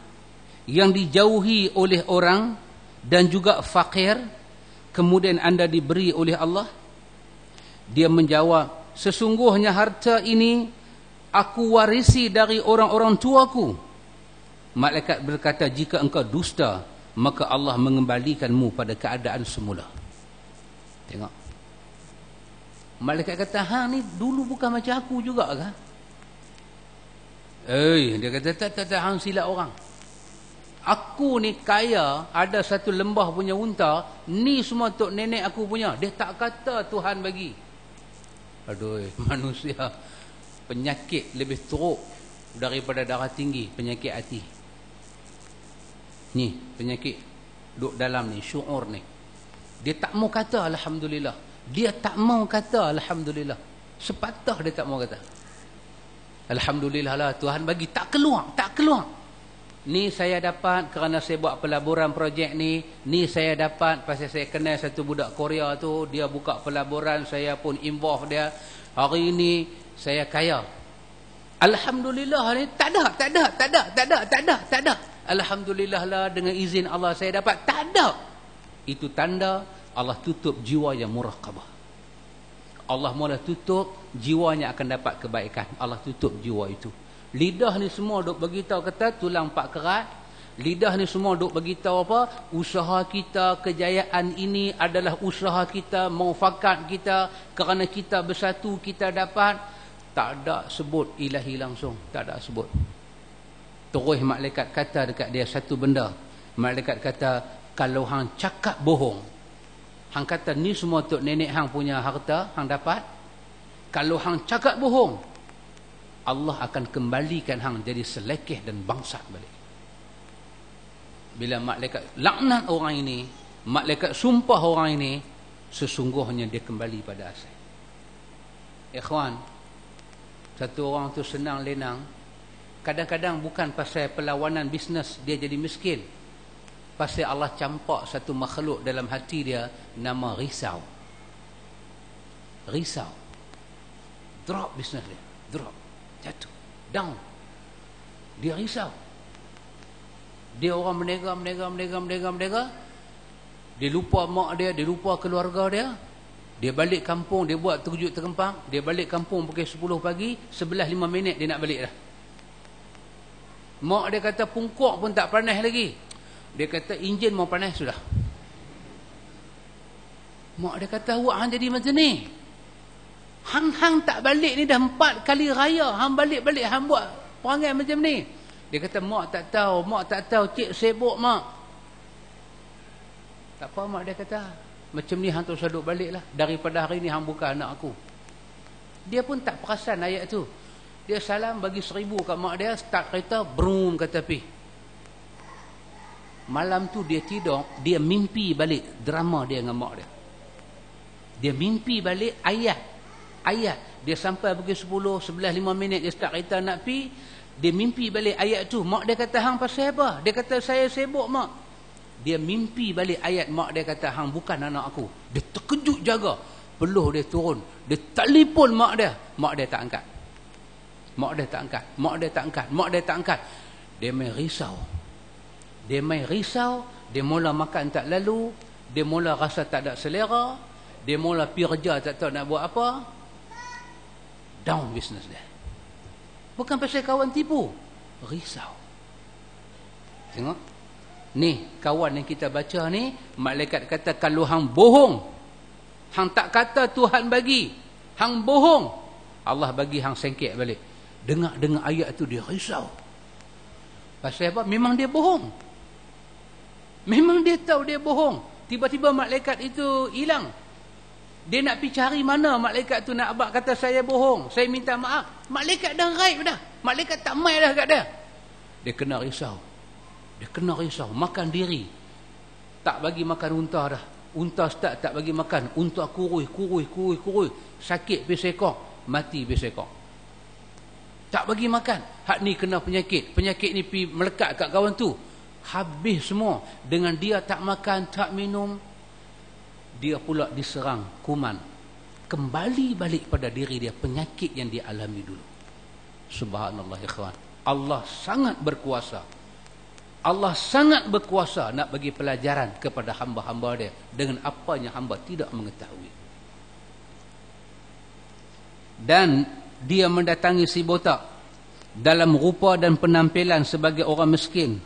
yang dijauhi oleh orang dan juga fakir, kemudian anda diberi oleh Allah? Dia menjawab, sesungguhnya harta ini aku warisi dari orang-orang tuaku. Malaikat berkata, jika engkau dusta, maka Allah mengembalikanmu pada keadaan semula. Tengok, malaikat kata, hang ni dulu bukan macam aku juga kah? Dia kata, tak, hang silap orang. Aku ni kaya, ada satu lembah punya unta, ni semua tok nenek aku punya. Dia tak kata Tuhan bagi. Aduh, manusia penyakit lebih teruk daripada darah tinggi, penyakit hati. Ni penyakit duk dalam ni, syuur ni. Dia tak mau kata alhamdulillah. Dia tak mau kata alhamdulillah. Sepatah dia tak mau kata alhamdulillah lah Tuhan bagi. Tak keluar. Ni saya dapat kerana saya buat pelaburan projek ni. Ni saya dapat pasal saya kenal satu budak Korea tu, dia buka pelaburan, saya pun involve dia. Hari ni saya kaya. Alhamdulillah ni tak ada. Alhamdulillah lah, dengan izin Allah saya dapat. Tak ada. Itu tanda Allah tutup jiwa yang muraqabah. Allah mula tutup, jiwanya akan dapat kebaikan. Allah tutup jiwa itu. Lidah ni semua duk beritahu kata tulang pak kerat. Lidah ni semua duk beritahu apa? Usaha kita, kejayaan ini adalah usaha kita, mufakat kita, kerana kita bersatu kita dapat. Tak ada sebut ilahi langsung, tak ada sebut. Terus malaikat kata dekat dia satu benda. Malaikat kata, kalau hang cakap bohong, hang kata ni semua tok nenek hang punya harta, hang dapat. Kalau hang cakap bohong, Allah akan kembalikan hang jadi selekeh dan bangsat balik. Bila malaikat laknat orang ini, malaikat sumpah orang ini, sesungguhnya dia kembali pada asal. Ikhwan, satu orang tu senang lenang, kadang-kadang bukan pasal perlawanan bisnes dia jadi miskin, pasal Allah campak satu makhluk dalam hati dia, nama risau. Drop bisnes dia, drop, jatuh, down. Dia risau. Dia orang menega. Dia lupa mak dia, dia lupa keluarga dia. Dia balik kampung, dia buat terkejut terkempang. Dia balik kampung pukul 10 pagi, 11:05 dia nak balik dah. Mak dia kata pungkuk pun tak panas lagi. Dia kata enjin mau panas sudah. Mak dia kata, awak hang jadi macam ni. Hang tak balik ni dah 4 kali raya. Hang balik-balik hang buat perangai macam ni. Dia kata, mak tak tahu, cik sibuk mak. Tak apa mak, dia kata, macam ni hang terus duduk balik lah. Daripada hari ni hang bukan anak aku. Dia pun tak perasan ayat tu. Dia salam bagi 1000 kat mak dia, start kereta, brum ke tepi. Malam tu dia tidur, dia mimpi balik drama dia dengan mak dia. Dia mimpi balik ayat. Dia sampai pukul 10, 11:05 dia start kereta nak pi. Dia mimpi balik ayat tu. Mak dia kata hang pasal apa? Dia kata saya sibuk mak. Dia mimpi balik ayat mak dia kata hang bukan anak aku. Dia terkejut jaga. Peluh dia turun. Dia telefon mak dia. Mak dia tak angkat. Mak dia tak angkat. Mak dia tak angkat. Mak dia tak angkat. Dia main risau. Dia main risau. Dia mula makan tak lalu. Dia mula rasa tak ada selera. Dia mula pergi kerja tak tahu nak buat apa. Down business dia. Bukan pasal kawan tipu. Risau. Tengok. Ni kawan yang kita baca ni, malaikat kata kalau hang bohong, hang tak kata Tuhan bagi, hang bohong, Allah bagi hang sengkit balik. Dengar ayat tu dia risau. Pasal apa? Memang dia bohong. Memang dia tahu dia bohong. Tiba-tiba malaikat itu hilang. Dia nak pergi cari mana malaikat tu nak abad kata saya bohong, saya minta maaf. Malaikat dah gaib dah. Malaikat tak mai dah kat dia. Dia kena risau. Dia kena risau. Makan diri. Tak bagi makan unta dah. Unta start tak bagi makan. Unta kurui. Sakit pergi sekok. Mati pergi sekok. Tak bagi makan. Hak ni kena penyakit. Penyakit ni pergi melekat kat kawan tu. Habis semua. Dengan dia tak makan, tak minum. Dia pula diserang kuman. Kembali balik pada diri dia. Penyakit yang dia alami dulu. Subhanallah ikhwan. Allah sangat berkuasa. Allah sangat berkuasa nak bagi pelajaran kepada hamba-hamba dia dengan apa yang hamba tidak mengetahui. Dan dia mendatangi si botak dalam rupa dan penampilan sebagai orang miskin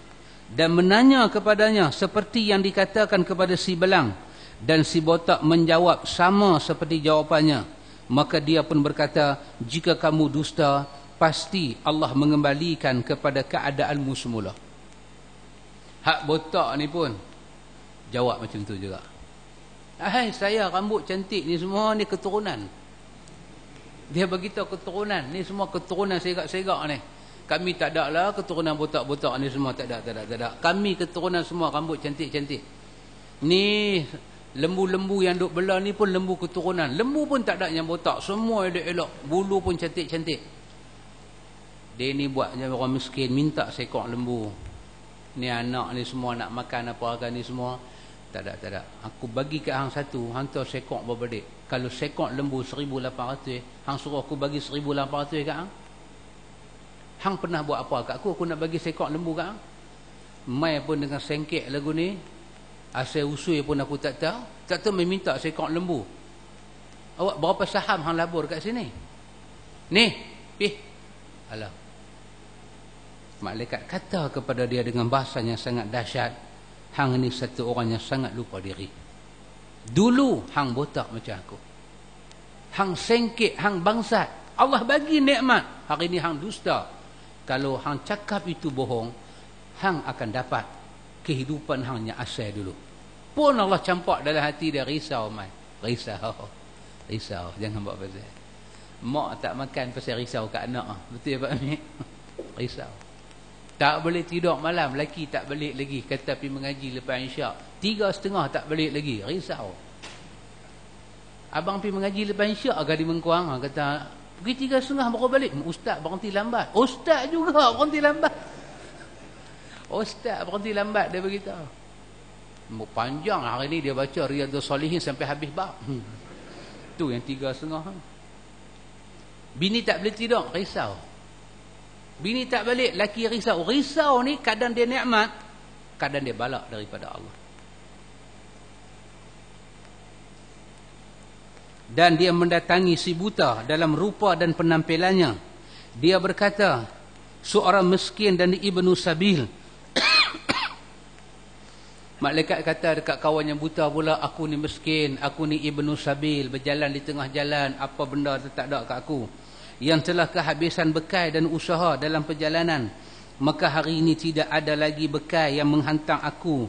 dan menanya kepadanya seperti yang dikatakan kepada si belang, dan si botak menjawab sama seperti jawapannya. Maka dia pun berkata, jika kamu dusta, pasti Allah mengembalikan kepada keadaanmu semula. Hak botak ni pun jawab macam tu juga. Hai, saya rambut cantik ni semua ni keturunan. Dia beritahu keturunan. Ni semua keturunan segak-segak ni. Kami tak ada lah keturunan botak-botak ni semua. Tak ada. Kami keturunan semua rambut cantik-cantik. Ni lembu-lembu yang duk belah ni pun lembu keturunan. Lembu pun tak ada yang botak. Semua elok-elok. Bulu pun cantik-cantik. Dia ni buatnya orang miskin. Minta seekor lembu. Ni anak ni semua nak makan apa ni semua. Tak ada. Aku bagi kat hang satu, hantar sekok berbedik. Kalau sekok lembu 1,800, hang suruh aku bagi 1,800 kat hang. Hang pernah buat apa kat aku nak bagi sekok lembu kat hang? Mai pun dengan sengkek lagu ni. Asal usul pun aku tak tahu. Tak tahu meminta sekok lembu. Awak berapa saham hang labur kat sini? Ni, pih. Alah. Malaikat kata kepada dia dengan bahasa yang sangat dahsyat, hang ni satu orang yang sangat lupa diri. Dulu hang botak macam aku. Hang sengkit, hang bangsat. Allah bagi nikmat. Hari ni hang dusta. Kalau hang cakap itu bohong, hang akan dapat kehidupan hang yang asal dulu. Pun Allah campak dalam hati dia risau mai. Risau. Jangan buat pasal. Mak tak makan pasal risau kat anak. Betul Pak Amir? Risau. Tak boleh tidur malam, lelaki tak balik lagi. Kata pergi mengaji lepas isyak, 3:30 tak balik lagi. Risau. Abang pergi mengaji lepas isyak agak di Mengkuang. Kata, pergi 3:30 baru balik. Ustaz berhenti lambat. Ustaz juga berhenti lambat. Ustaz berhenti lambat, dia beritahu. Panjang hari ni dia baca Riyadhus Salihin sampai habis bab. Tu yang 3:30. Bini tak boleh tidur, risau. Bini tak balik, laki risau. Risau ni kadang dia nikmat, kadang dia balak daripada Allah. Dan dia mendatangi si buta dalam rupa dan penampilannya. Dia berkata, seorang miskin dan ibnu sabil. Malaikat kata dekat kawan yang buta pula, aku ni miskin, aku ni ibnu sabil, berjalan di tengah jalan, apa benda tak ada kat aku, yang telah kehabisan bekal dan usaha dalam perjalanan. Maka hari ini tidak ada lagi bekal yang menghantar aku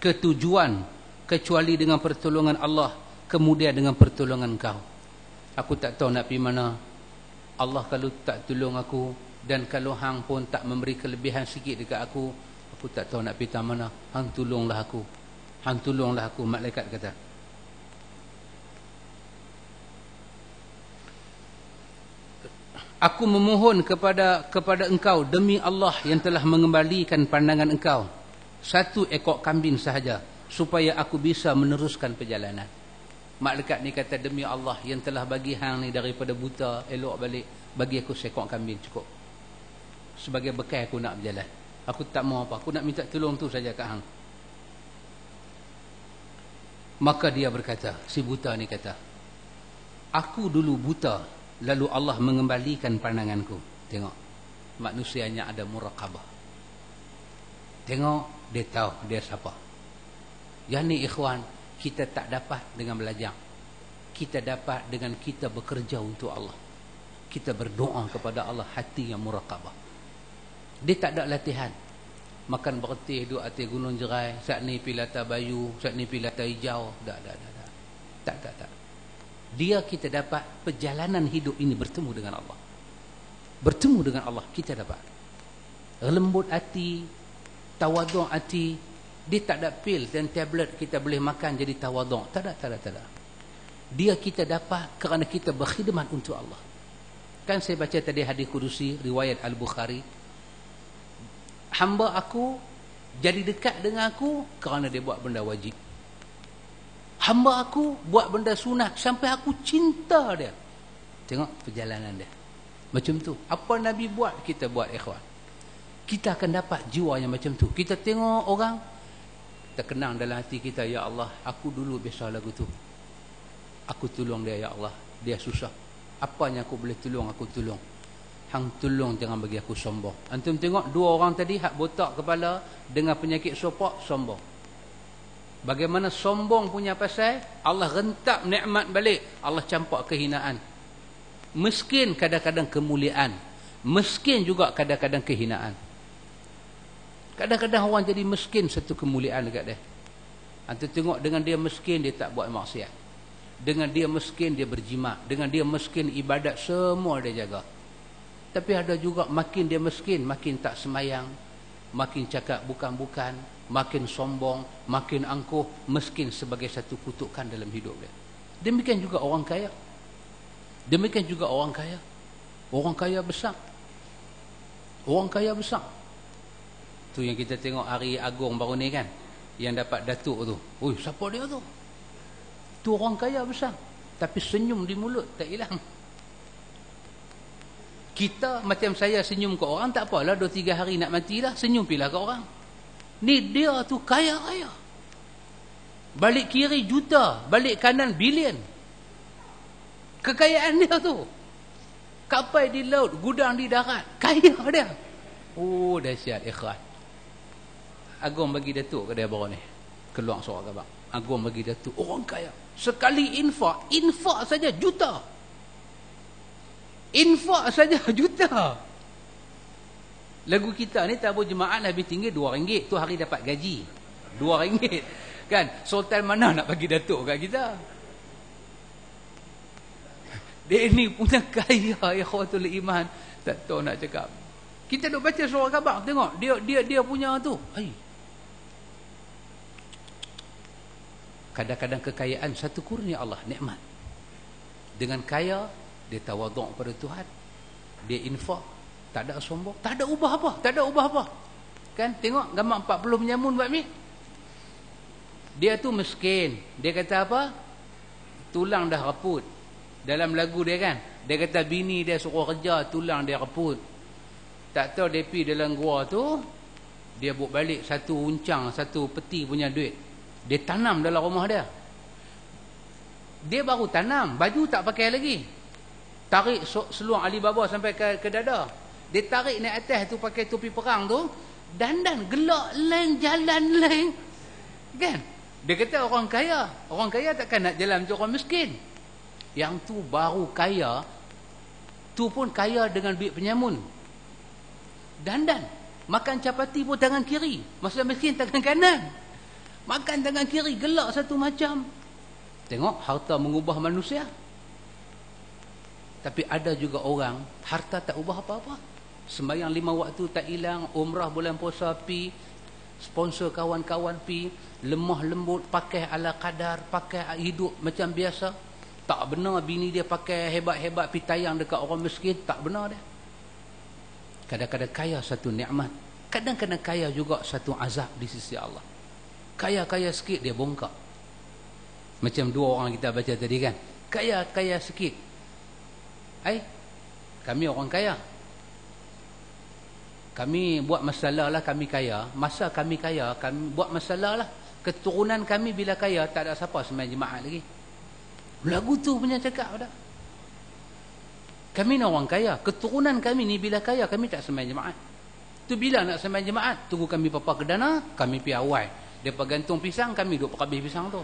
ke tujuan kecuali dengan pertolongan Allah, kemudian dengan pertolongan kau. Aku tak tahu nak pergi mana. Allah kalau tak tolong aku, dan kalau hang pun tak memberi kelebihan sikit dekat aku tak tahu nak pergi tak mana. Hang tolonglah aku. Hang tolonglah aku, malaikat kata. Aku memohon kepada engkau demi Allah yang telah mengembalikan pandangan engkau, 1 ekor kambing sahaja supaya aku bisa meneruskan perjalanan. Malaikat ni kata, demi Allah yang telah bagi hang ni daripada buta elok balik, bagi aku 1 ekor kambing cukup sebagai bekal aku nak berjalan. Aku tak mau apa, aku nak minta tolong tu saja kat hang. Maka dia berkata, si buta ni kata, aku dulu buta, lalu Allah mengembalikan pandanganku. Tengok, manusianya ada muraqabah. Tengok, dia tahu dia siapa. Yang ni ikhwan, kita tak dapat dengan belajar. Kita dapat dengan kita bekerja untuk Allah. Kita berdoa kepada Allah, hati yang muraqabah. Dia tak ada latihan. Makan bertih duduk atas gunung jerai, saat ni pilata bayu, saat ni pilata hijau. Tak. Dia kita dapat perjalanan hidup ini bertemu dengan Allah. Bertemu dengan Allah kita dapat. Lembut hati, tawaduk hati. Dia tak ada pil dan tablet kita boleh makan jadi tawaduk. Tak ada. Dia kita dapat kerana kita berkhidmat untuk Allah. Kan saya baca tadi hadis kudusi riwayat Al-Bukhari. Hamba aku jadi dekat dengan aku kerana dia buat benda wajib. Hamba aku buat benda sunat sampai aku cinta dia. Tengok perjalanan dia. Macam tu. Apa Nabi buat, kita buat, ikhwan. Kita akan dapat jiwa yang macam tu. Kita tengok orang, kita kenang dalam hati kita, ya Allah, aku dulu biasa lagu tu. Aku tolong dia, ya Allah. Dia susah. Apa yang aku boleh tolong, aku tolong. Hang tolong jangan bagi aku sombong. Antum tengok 2 orang tadi, hak botak kepala dengan penyakit sopak, sombong. Bagaimana sombong punya pasal, Allah rentap nikmat balik, Allah campak kehinaan. Miskin kadang-kadang kemuliaan, miskin juga kadang-kadang kehinaan. Kadang-kadang orang jadi miskin satu kemuliaan dekat dia. Antum tengok, dengan dia miskin dia tak buat maksiat. Dengan dia miskin dia berjimat. Dengan dia miskin ibadat semua dia jaga. Tapi ada juga makin dia miskin, makin tak semayang, makin cakap bukan-bukan, makin sombong, makin angkuh, miskin sebagai satu kutukan dalam hidup dia. Demikian juga orang kaya. Demikian juga orang kaya. Orang kaya besar. Orang kaya besar. Tu yang kita tengok hari Agung baru ni kan, yang dapat datuk tu. Oi, siapa dia tu? Tu orang kaya besar. Tapi senyum di mulut tak hilang. Kita macam saya senyum ke orang, tak apalah, 2-3 hari nak mati dah, senyum pilah ke orang. Ni dia tu kaya-kaya. Balik kiri juta, balik kanan bilion. Kekayaan dia tu. Kapal di laut, gudang di darat, kaya dia. Oh, dahsyat, ikhwan. Agung bagi datuk ke dia baru ni. Keluar suara khabar. Agung bagi datuk, orang kaya. Sekali infak saja juta. Infak saja juta. Lagu kita ni tabur jemaah lebih tinggi RM2. Tu hari dapat gaji RM2 kan. Sultan mana nak bagi datuk kat kita? Dia ni punya kaya, ikhwatul iman. Tak tahu nak cakap. Kita duk baca surah khabar, tengok dia punya tu. Kadang-kadang kekayaan satu kurnia Allah, nikmat. Dengan kaya dia tawaduk pada Tuhan, dia infak, tak ada sombong, tak ada ubah apa, kan? Tengok gambar 40 penyamun buat ni. Dia tu miskin, dia kata apa? Tulang dah reput. Dalam lagu dia kan, dia kata bini dia suruh kerja, tulang dia reput. Tak tahu dia pergi dalam gua tu, dia buat balik satu uncang, satu peti punya duit, dia tanam dalam rumah dia. Dia baru tanam, baju tak pakai lagi. Tarik seluar Alibaba sampai ke dada. Dia tarik naik atas tu pakai topi perang tu. Dandan gelak lain, jalan lain. Kan? Dia kata orang kaya. Orang kaya takkan nak jalan macam orang miskin. Yang tu baru kaya. Tu pun kaya dengan duit penyamun. Dandan. Makan capati pun tangan kiri. Masa miskin tangan kanan. Makan tangan kiri. Gelak satu macam. Tengok harta mengubah manusia. Tapi ada juga orang harta tak ubah apa-apa. Sembahyang 5 waktu tak hilang, umrah bulan puasa pi, sponsor kawan-kawan pi, lemah lembut, pakai ala kadar, pakai hidup macam biasa. Tak benar bini dia pakai hebat-hebat pi tayang dekat orang miskin, tak benar dia. Kadang-kadang kaya satu nikmat, kadang-kadang kaya juga satu azab di sisi Allah. Kaya-kaya sikit dia bongkak. Macam dua orang kita baca tadi kan, kaya-kaya sikit. Kami orang kaya, kami buat masalah lah, kami kaya. Masa kami kaya, kami buat masalah lah. Keturunan kami bila kaya, tak ada siapa sembahyang jemaah lagi. Lagu tu punya cakap dah. Kami ni orang kaya, keturunan kami ni bila kaya, kami tak sembahyang jemaah. Tu bila nak sembahyang jemaah, tunggu kami papa ke dana, kami pi awal. Depa gantung pisang, kami duduk perhabis pisang tu.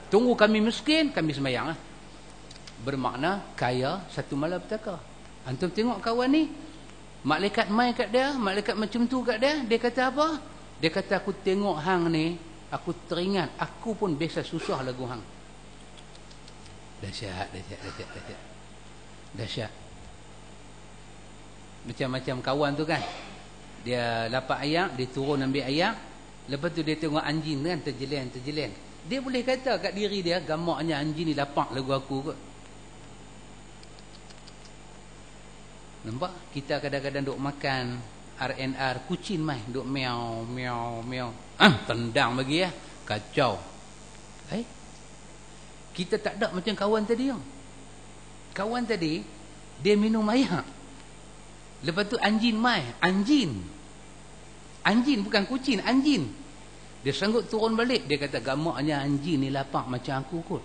Tunggu kami miskin, kami sembahyang lah. Bermakna kaya satu malapetaka. Antum tengok kawan ni, malaikat mai kat dia, malaikat macam tu kat dia, dia kata apa? Dia kata, aku tengok hang ni, aku teringat, aku pun biasa susah lagu hang. Dahsyat. Macam-macam kawan tu kan, dia dapat ayak, dia turun ambil ayak, lepas tu dia tengok anjing kan terjelen. Dia boleh kata kat diri dia, gamaknya anjing ni lapak lagu aku kot. Nampak? Kita kadang-kadang duk makan RNR, kucing mai duk meow. Tendang bagi ya, kacau. Kita tak ada macam kawan tadi. Kawan tadi dia minum air. Lepas tu anjing mai, anjing bukan kucing, anjing. Dia sanggup turun balik, dia kata gamaknya anjing ni lapak macam aku kot.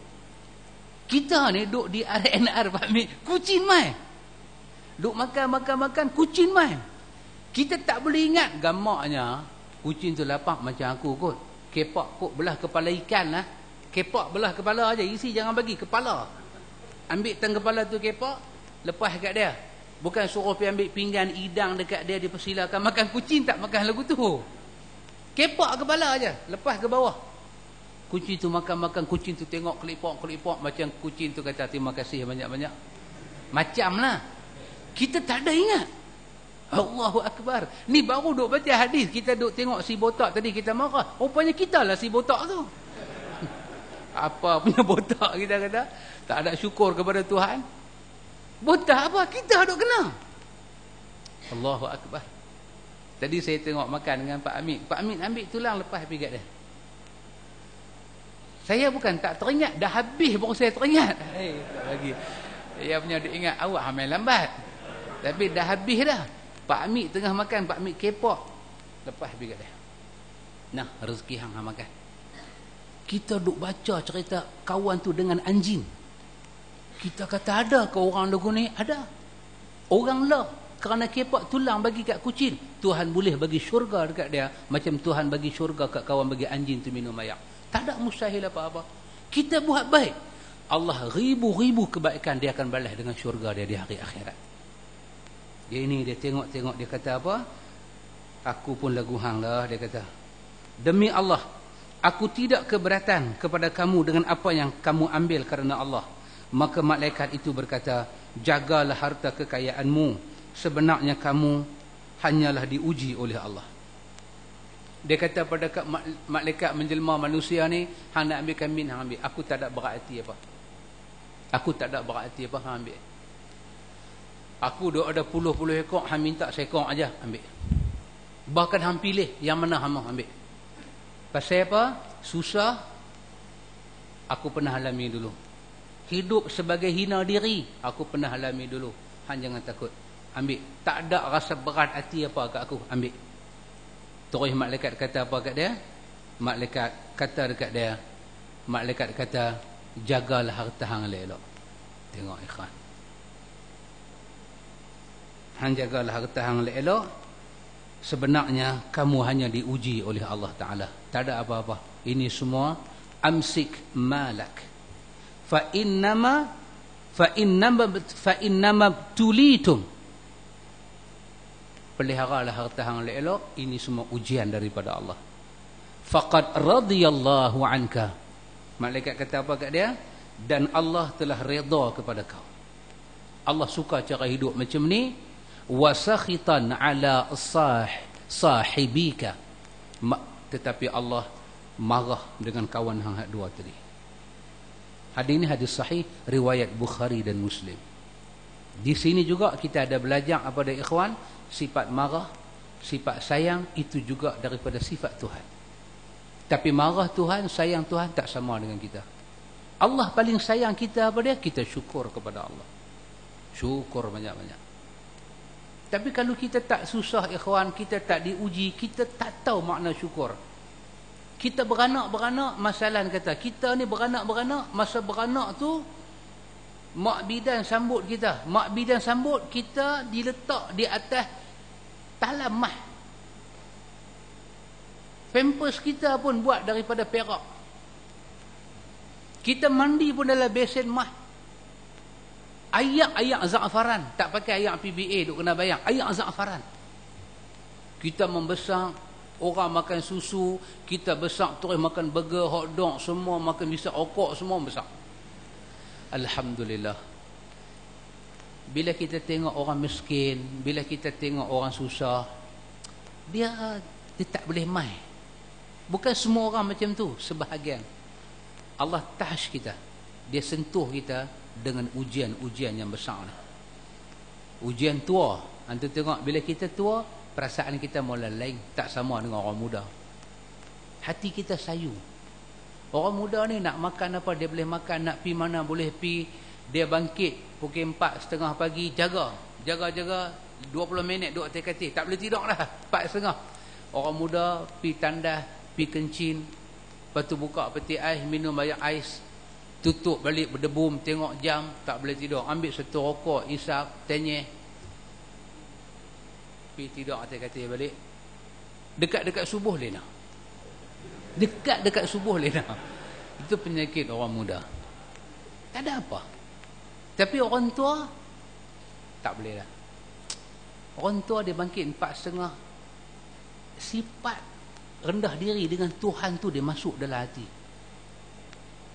Kita ni duk di RNR Pak, kucing mai. Duk makan, kucing mai. Kita tak boleh ingat gamaknya kucing tu lapak macam aku kot. Kepak kot belah kepala ikan lah. Kepak belah kepala aja, isi jangan bagi kepala. Ambil tang kepala tu kepak, lepas kat dia. Bukan suruh pergi ambil pinggan idang dekat dia, dipersilakan makan. Kucing tak makan lagu tu. Kepak kepala aja, lepas ke bawah. Kucing tu makan, kucing tu tengok kelipok, macam kucing tu kata terima kasih banyak-banyak. Macam lah. Kita tak ada ingat. Allahu Akbar. Ni baru duk baca hadis, kita duk tengok si botak tadi, kita marah. Rupanya kita lah si botak tu. Apa punya botak kita kata? Tak ada syukur kepada Tuhan. Botak apa? Kita duk kena. Allahu Akbar. Tadi saya tengok makan dengan Pak Amin. Pak Amin ambil tulang lepas pergi kat dia. Saya bukan tak teringat, dah habis baru saya teringat. Tak lagi. Saya punya duk ingat awak hamil lambat. Tapi dah habis dah. Pak Amin tengah makan, Pak Amin kepok. Lepas pergi kat dia. Nah, rezeki hang makan. Kita duk baca cerita kawan tu dengan anjing. Kita kata ada ke orang lagu ni? Ada. Orang lah. Kerana kepak tulang bagi kat kucing, Tuhan boleh bagi syurga dekat dia. Macam Tuhan bagi syurga kat kawan bagi anjing tu minum air. Tak ada mustahil apa-apa. Kita buat baik, Allah ribu-ribu kebaikan dia akan balas dengan syurga dia di hari akhirat. Dia ini, dia tengok-tengok, dia kata apa? Aku pun lagu hang lah, dia kata. Demi Allah, aku tidak keberatan kepada kamu dengan apa yang kamu ambil kerana Allah. Maka malaikat itu berkata, jagalah harta kekayaanmu. Sebenarnya kamu hanyalah diuji oleh Allah. Dia kata pada malaikat menjelma manusia ni, hang nak ambil kambing, hang ambil. Aku tak ada berarti apa. Hang ambil. Aku dah ada puluh-puluh ekor, hang minta seekor aja, ambil. Bahkan hang pilih yang mana hang mau ambil. Pasal apa? Susah. Aku pernah alami dulu. Hidup sebagai hina diri, aku pernah alami dulu. Hang jangan takut, ambil. Tak ada rasa berat hati apa kat aku, ambil. Terus malaikat kata apa kat dia? Malaikat kata dekat dia, malaikat kata, jagalah harta hang elok. Tengok ikhwan, hang jagalah harta hang elok. Sebenarnya kamu hanya diuji oleh Allah Ta'ala. Tak ada apa-apa. Ini semua amsik malak fa innama tulitum. Peliharalah harta hang elok. Ini semua ujian daripada Allah. Faqad radiyallahu anka. Malaikat kata apa kat dia? Dan Allah telah redha kepada kau. Allah suka cara hidup macam ni. Wasakhitan ala sahibika. Tetapi Allah marah dengan kawan hang dua tadi. Hadis ini hadis sahih riwayat Bukhari dan Muslim. Di sini juga kita ada belajar kepada ikhwan, sifat marah, sifat sayang itu juga daripada sifat Tuhan. Tapi marah Tuhan, sayang Tuhan tak sama dengan kita. Allah paling sayang kita apa dia? Kita syukur kepada Allah. Syukur banyak-banyak. Tapi kalau kita tak susah ikhwan, kita tak diuji, kita tak tahu makna syukur. Kita beranak-beranak, masalah kata, kita ni beranak-beranak, masa beranak tu, mak bidan sambut kita. Mak bidan sambut, kita diletak di atas talam mah. Pampers kita pun buat daripada perak. Kita mandi pun dalam besen mah. Ayak za'afaran. Tak pakai ayak PBA, duk kena bayang. Ayak za'afaran. Kita membesar, orang makan susu, kita besar terus makan burger, hot dog, semua makan bisa okok, semua besar. Alhamdulillah. Bila kita tengok orang miskin, bila kita tengok orang susah, dia tak boleh mai. Bukan semua orang macam tu, sebahagian. Allah touch kita. Dia sentuh kita dengan ujian-ujian yang besar ni. Ujian tua. Antum tengok bila kita tua, perasaan kita mula lain, tak sama dengan orang muda. Hati kita sayu. Orang muda ni nak makan apa dia boleh makan, nak pi mana boleh pi. Dia bangkit pukul 4:30 pagi, jaga 20 minit duduk atas katil, tak boleh tidur dah 4:30. Orang muda pi tandas, pi kencing, lepas tu buka peti ais, minum banyak ais, tutup balik berdebum, tengok jam, tak boleh tidur, ambil satu rokok, isap, tenyeh, pergi tidur atas katil balik. Dekat-dekat subuh lena. Dekat-dekat subuh lena. Itu penyakit orang muda. Tak ada apa. Tapi orang tua tak boleh dah. Orang tua dia bangkit 4:30. Sifat rendah diri dengan Tuhan tu dia masuk dalam hati.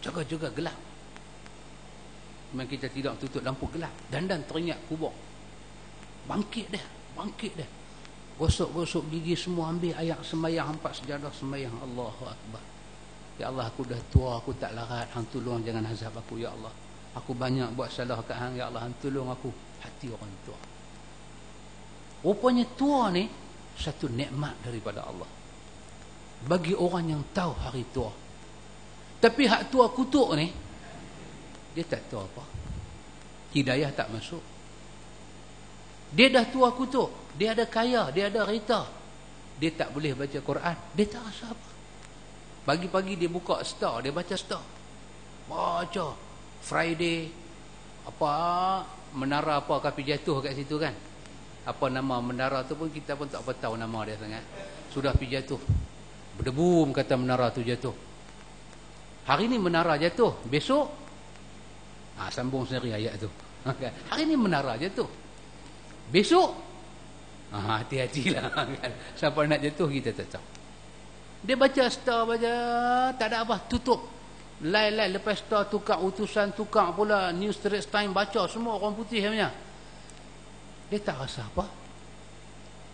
Jaga-jaga gelap. Memang kita tidak tutup lampu gelap. Dandan teringat kubur. Bangkit dah. Gosok-gosok gigi semua, ambil ayat sembahyang, 4 sejadah sembahyang. Allahu Akbar. Ya Allah, aku dah tua, aku tak larat. Hang tolong jangan azab aku, ya Allah. Aku banyak buat salah kat hang, ya Allah, hang tolong aku. Hati orang tua. Rupanya tua ni satu nikmat daripada Allah bagi orang yang tahu hari tua. Tapi hak tua kutuk ni, dia tak tahu apa. Hidayah tak masuk. Dia dah tua kutuk, dia ada kaya, dia ada kereta, dia tak boleh baca Quran, dia tak rasa apa. Pagi-pagi dia buka star, dia baca star, baca Friday, apa menara apa kapi jatuh kat situ kan, apa nama menara tu pun kita pun tak apa tahu nama dia sangat. Sudah pergi jatuh, berdebum kata menara tu jatuh. Hari ni menara jatuh, besok sambung sendiri ayat tu. Hari ni menara jatuh, besok hati-hatilah kan. Siapa nak jatuh kita tak tahu. Dia baca star, baca tak ada apa, tutup. Lain-lain lepas star tukar utusan, tukar pula New Straits Times, baca semua orang putih punya. Dia tak rasa apa.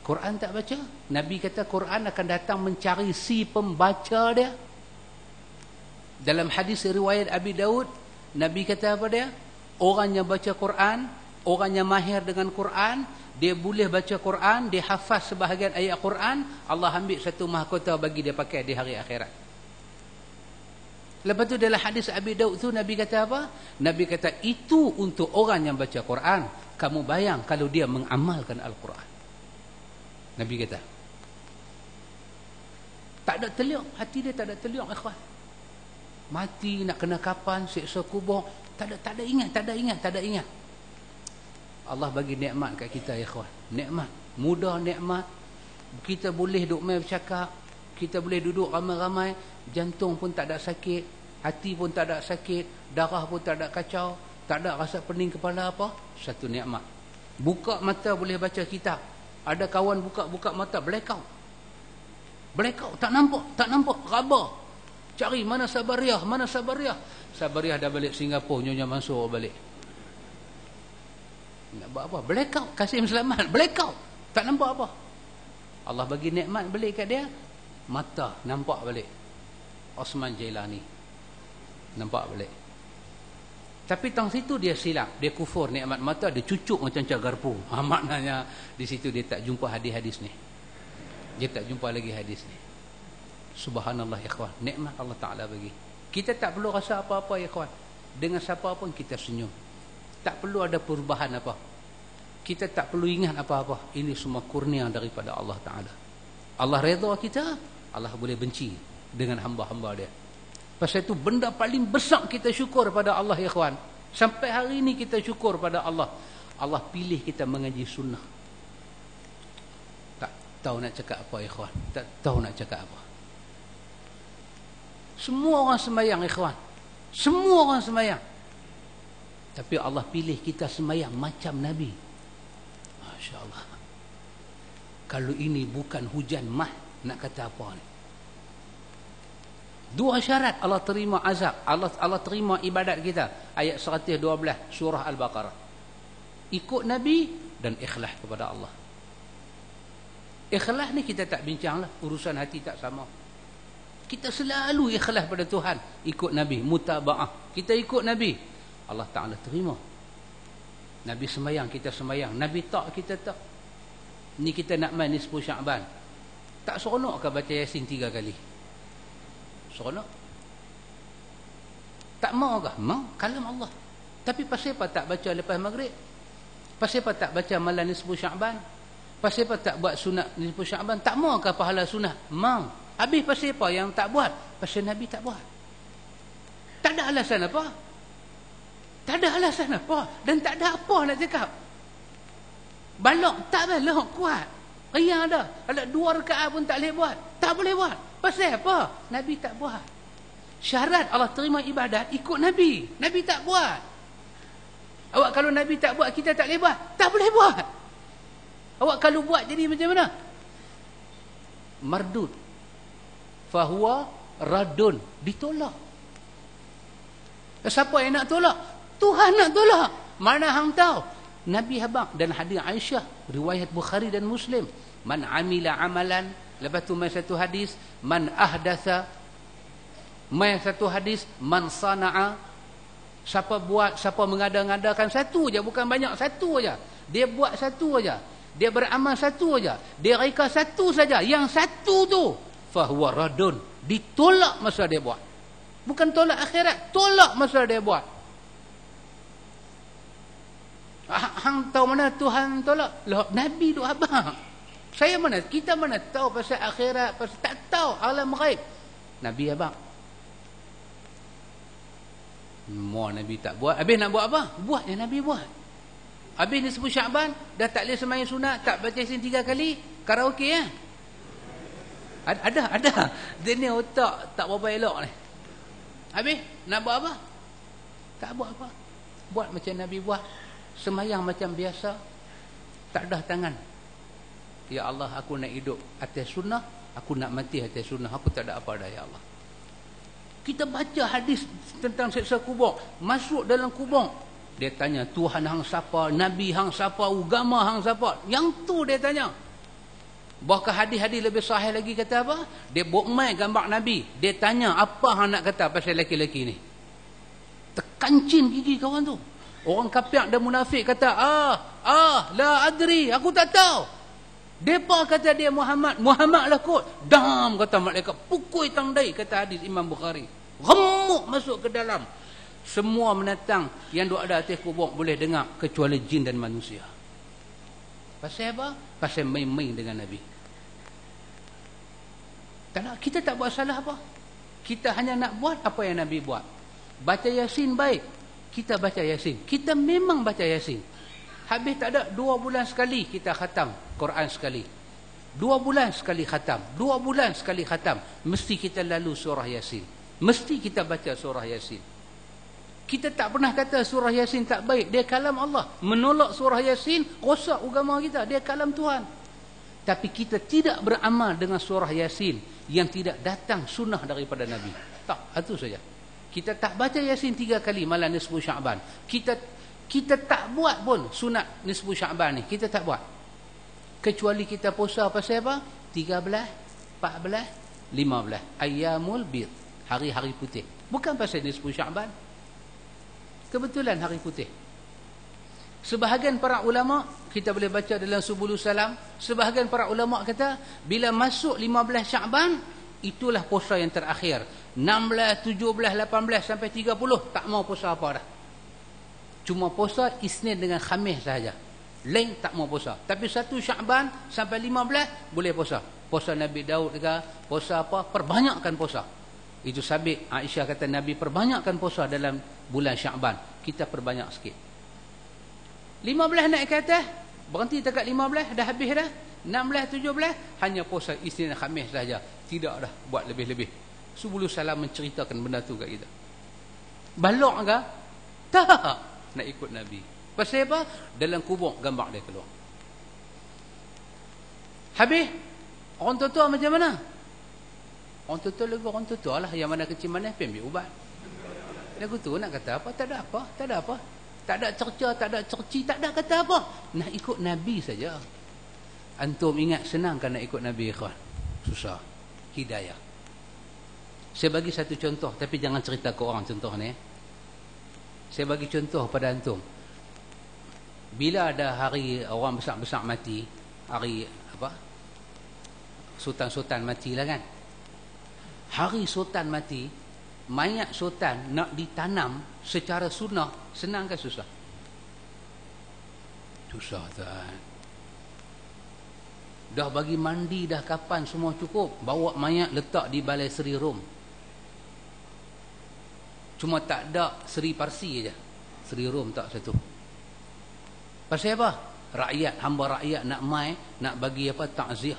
Quran tak baca. Nabi kata Quran akan datang mencari si pembaca dia. Dalam hadis riwayat Abi Daud, Nabi kata apa dia? Orang yang baca Quran, orang yang mahir dengan Quran, dia boleh baca Quran, dia hafaz sebahagian ayat Quran, Allah ambil satu mahkota bagi dia pakai di hari akhirat. Lepas tu dalam hadis Abi Daud tu Nabi kata apa? Nabi kata itu untuk orang yang baca Quran. Kamu bayang kalau dia mengamalkan Al-Quran. Nabi kata tak ada teliak, hati dia tak ada teliak ikhwan. Mati nak kena kapan, siksa kubur, tak ada ingat. Allah bagi nikmat kat kita ya ikhwan. Nikmat, mudah nikmat. Kita boleh duduk main bercakap, kita boleh duduk ramai-ramai, jantung pun tak ada sakit, hati pun tak ada sakit, darah pun tak ada kacau, tak ada rasa pening kepala apa. Satu nikmat. Buka mata boleh baca kitab. Ada kawan buka mata blackout, tak nampak, raba. Cari mana Sabariah. Sabariah dah balik Singapura, Nyonya Mansur balik. Nak buat apa? Blackout. Kasim Selamat, blackout, tak nampak apa. Allah bagi nikmat balik kat dia, mata nampak balik. Osman Jailani nampak balik. Tapi tang situ dia silap, dia kufur nikmat mata, dia cucuk macam garpu. Maknanya di situ dia tak jumpa hadis-hadis ni. Dia tak jumpa lagi hadis ni. Subhanallah ikhwan, nikmat Allah Taala bagi. Kita tak perlu rasa apa-apa ikhwan. Dengan siapa pun kita senyum. Tak perlu ada perubahan apa. Kita tak perlu ingat apa-apa. Ini semua kurnia daripada Allah Taala. Allah redha kita, Allah boleh benci dengan hamba-hamba dia. Pasal itu benda paling besar kita syukur pada Allah ikhwan. Sampai hari ini kita syukur pada Allah. Allah pilih kita mengaji sunnah. Tak tahu nak cakap apa ikhwan. Tak tahu nak cakap apa. Semua orang sembahyang ikhwan. Semua orang sembahyang. Tapi Allah pilih kita sembahyang macam Nabi. Masya Allah. Kalau ini bukan hujan mah, nak kata apa ni? Dua syarat Allah terima azab, Allah terima ibadat kita. Ayat 112 surah Al-Baqarah. Ikut Nabi dan ikhlas kepada Allah. Ikhlas ni kita tak bincang lah, urusan hati tak sama. Kita selalu ikhlas pada Tuhan, ikut Nabi, mutaba'ah. Kita ikut Nabi, Allah Ta'ala terima. Nabi sembahyang, kita sembahyang. Nabi tak, kita tak. Ni kita nak main nisfu Sya'ban. Tak seronok ke baca Yasin 3 kali? Seronok? Tak mau ke? Mau, kalam Allah. Tapi pasal apa tak baca lepas maghrib? Pasal apa tak baca malam nisfu Sya'ban? Pasal apa tak buat sunat nisfu Sya'ban? Tak mau ke pahala sunat? Mau. Habis pasal apa yang tak buat? Pasal Nabi tak buat. Tak ada alasan apa? Tak ada alasan apa? Dan tak ada apa nak cakap. Balok tak balok kuat. Riang ada. Ada 2 rakaat pun tak boleh buat. Tak boleh buat. Pasal apa? Nabi tak buat. Syarat Allah terima ibadat ikut Nabi. Nabi tak buat. Awak kalau Nabi tak buat, kita tak boleh buat. Tak boleh buat. Awak kalau buat jadi macam mana? Mardud. Fahuwa radun. Ditolak. Siapa yang nak tolak? Tuhan nak tolak. Mana hang tahu? Nabi habaq dan hadis Aisyah, riwayat Bukhari dan Muslim. Man amila amalan, lepas tu mai satu hadis, man ahdatha, mai satu hadis, man sana'a, siapa buat, siapa mengada-ngadakan satu je, bukan banyak, satu aja. Dia buat satu aja. Dia beramal satu aja. Dia reka satu saja. Yang satu tu fahuwa radun. Ditolak masa dia buat. Bukan tolak akhirat, tolak masa dia buat. Hang tahu mana Tuhan tolak? Loh, Nabi duk abang. Saya mana? Kita mana tahu pasal akhirat, pasal tak tahu alam ghaib. Nabi abang. Mau Nabi tak buat. Habis nak buat apa? Buat yang Nabi buat. Habis ni sebut Sya'ban, dah tak boleh sembahyang sunat, tak baca Yasin 3 kali, karaoke ya? Ada. Dia ni otak tak berapa elok ni. Habis nak buat apa? Tak buat apa. Buat macam Nabi buat. Sembahyang macam biasa. Tak dah tangan. Ya Allah, aku nak hidup atas sunnah, aku nak mati atas sunnah, aku tak ada apa dah ya Allah. Kita baca hadis tentang siksa kubur, masuk dalam kubur, dia tanya Tuhan hang siapa, Nabi hang siapa, agama hang siapa. Yang tu dia tanya. Bahkan hadis-hadis lebih sahih lagi kata apa? Dia bokmai gambar Nabi. Dia tanya apa hang nak kata pasal lelaki-lelaki ni. Terkancin gigi kawan tu. Orang kafir dan munafik kata, la adri, aku tak tahu. Depa kata dia Muhammad lah kot. Dam, kata malaikat, pukul tangdai, kata hadis Imam Bukhari. Remuk masuk ke dalam. Semua menatang yang duk ada atas kubur boleh dengar, kecuali jin dan manusia. Pasal apa? Pasal main-main dengan Nabi. Kita tak buat salah apa. Kita hanya nak buat apa yang Nabi buat. Baca Yasin baik. Kita baca Yasin. Kita memang baca Yasin. Habis tak ada 2 bulan sekali kita khatam Quran sekali. 2 bulan sekali khatam. 2 bulan sekali khatam. Mesti kita lalu surah Yasin. Mesti kita baca surah Yasin. Kita tak pernah kata surah Yasin tak baik. Dia kalam Allah. Menolak surah Yasin, rosak agama kita. Dia kalam Tuhan. Tapi kita tidak beramal dengan surah Yasin yang tidak datang sunnah daripada Nabi. Tak, itu saja. Kita tak baca Yasin 3 kali malam nisfu Sya'ban. Kita tak buat pun sunat nisfu Sya'ban ni. Kita tak buat. Kecuali kita puasa pasal apa? 13, 14, 15. Ayyamul bid. Hari-hari putih. Bukan pasal nisfu Sya'ban. kebetulan hari putih. Sebahagian para ulama, kita boleh baca dalam Subulus Salam, sebahagian para ulama kata bila masuk 15 Syaban, itulah puasa yang terakhir. 16, 17, 18 sampai 30 tak mau puasa apa dah. Cuma puasa Isnin dengan Khamis sahaja. Lain tak mau puasa. Tapi 1 Syaban sampai 15 boleh puasa. Puasa Nabi Daud ke, puasa apa, perbanyakkan puasa. Itu sabit Aisyah kata Nabi perbanyakkan puasa dalam bulan Syaban. Kita perbanyak sikit. 15 naik ke atas, berhenti dekat 15, dah habis dah. 16, 17, hanya puasa Isnin dan Khamis sahaja. Tidak dah buat lebih-lebih. Subulus Salam menceritakan benda tu kat kita. Balok ke? Tak. Nak ikut Nabi. Pasal apa? Dalam kubur gambar dia keluar. Habis, orang tua-tua macam mana? Orang tua-tua lagu orang tua-tua lah. Yang mana kecil mana, pergi ambil ubat. Lagu tu nak kata apa? Tak ada apa. Tak ada apa. Tak ada cerca, tak ada cerci, tak ada kata apa. Nak ikut Nabi saja. Antum ingat senang kan nak ikut Nabi, ikhwan? Susah. Hidayah. Saya bagi satu contoh, tapi jangan cerita ke orang contoh ni. Saya bagi contoh pada antum. Bila ada hari orang besar-besar mati, hari apa? Sultan-sultan matilah kan. Hari sultan mati, mayat sultan nak ditanam secara sunnah, senang ke susah? Susah tak? Dah bagi mandi, dah kapan semua cukup, bawa mayat letak di Balai Seri Rom. Cuma tak ada Seri Parsi je, Seri Rom tak satu. Pasal apa? Rakyat, hamba rakyat nak mai, nak bagi apa, takziah.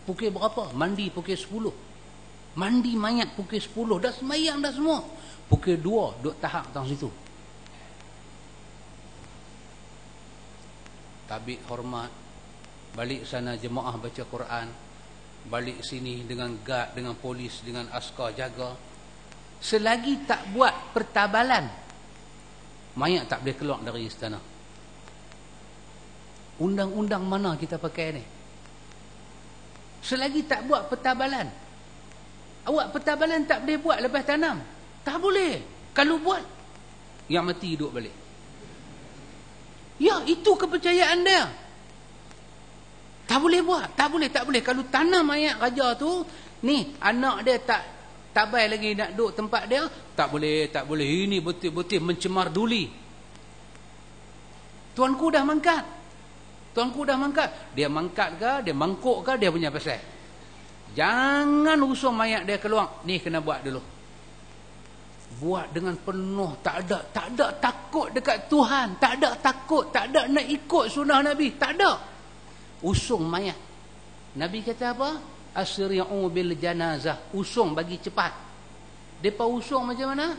Pukul berapa? Mandi pukul 10. Mandi mayat pukul 10, dah semayang dah semua. Pukul 2 duk tahap tang situ. Tabik hormat, balik sana jemaah baca Quran, balik sini dengan guard, dengan polis, dengan askar jaga. Selagi tak buat pertabalan, mayat tak boleh keluar dari istana. Undang-undang mana kita pakai ni? Selagi tak buat pertabalan. Awak pertabalan tak boleh buat lepas tanam. Tak boleh. Kalau buat, yang mati duduk balik. Ya, itu kepercayaan dia. Tak boleh buat. Tak boleh, tak boleh. Kalau tanam mayat raja tu, ni, anak dia tak tabai lagi nak duduk tempat dia, tak boleh, tak boleh. Ini betul-betul mencemar duli. Tuanku dah mangkat. Tuanku dah mangkat. Dia mangkat ke, dia mangkuk ke, dia punya pasal. Jangan usung mayat dia keluar. Ni kena buat dulu. Buat dengan penuh, tak ada takut dekat Tuhan, tak ada takut, tak ada nak ikut sunnah Nabi, tak ada. Usung mayat. Nabi kata apa? Asri'u bil janazah. Usung bagi cepat. Depa usung macam mana?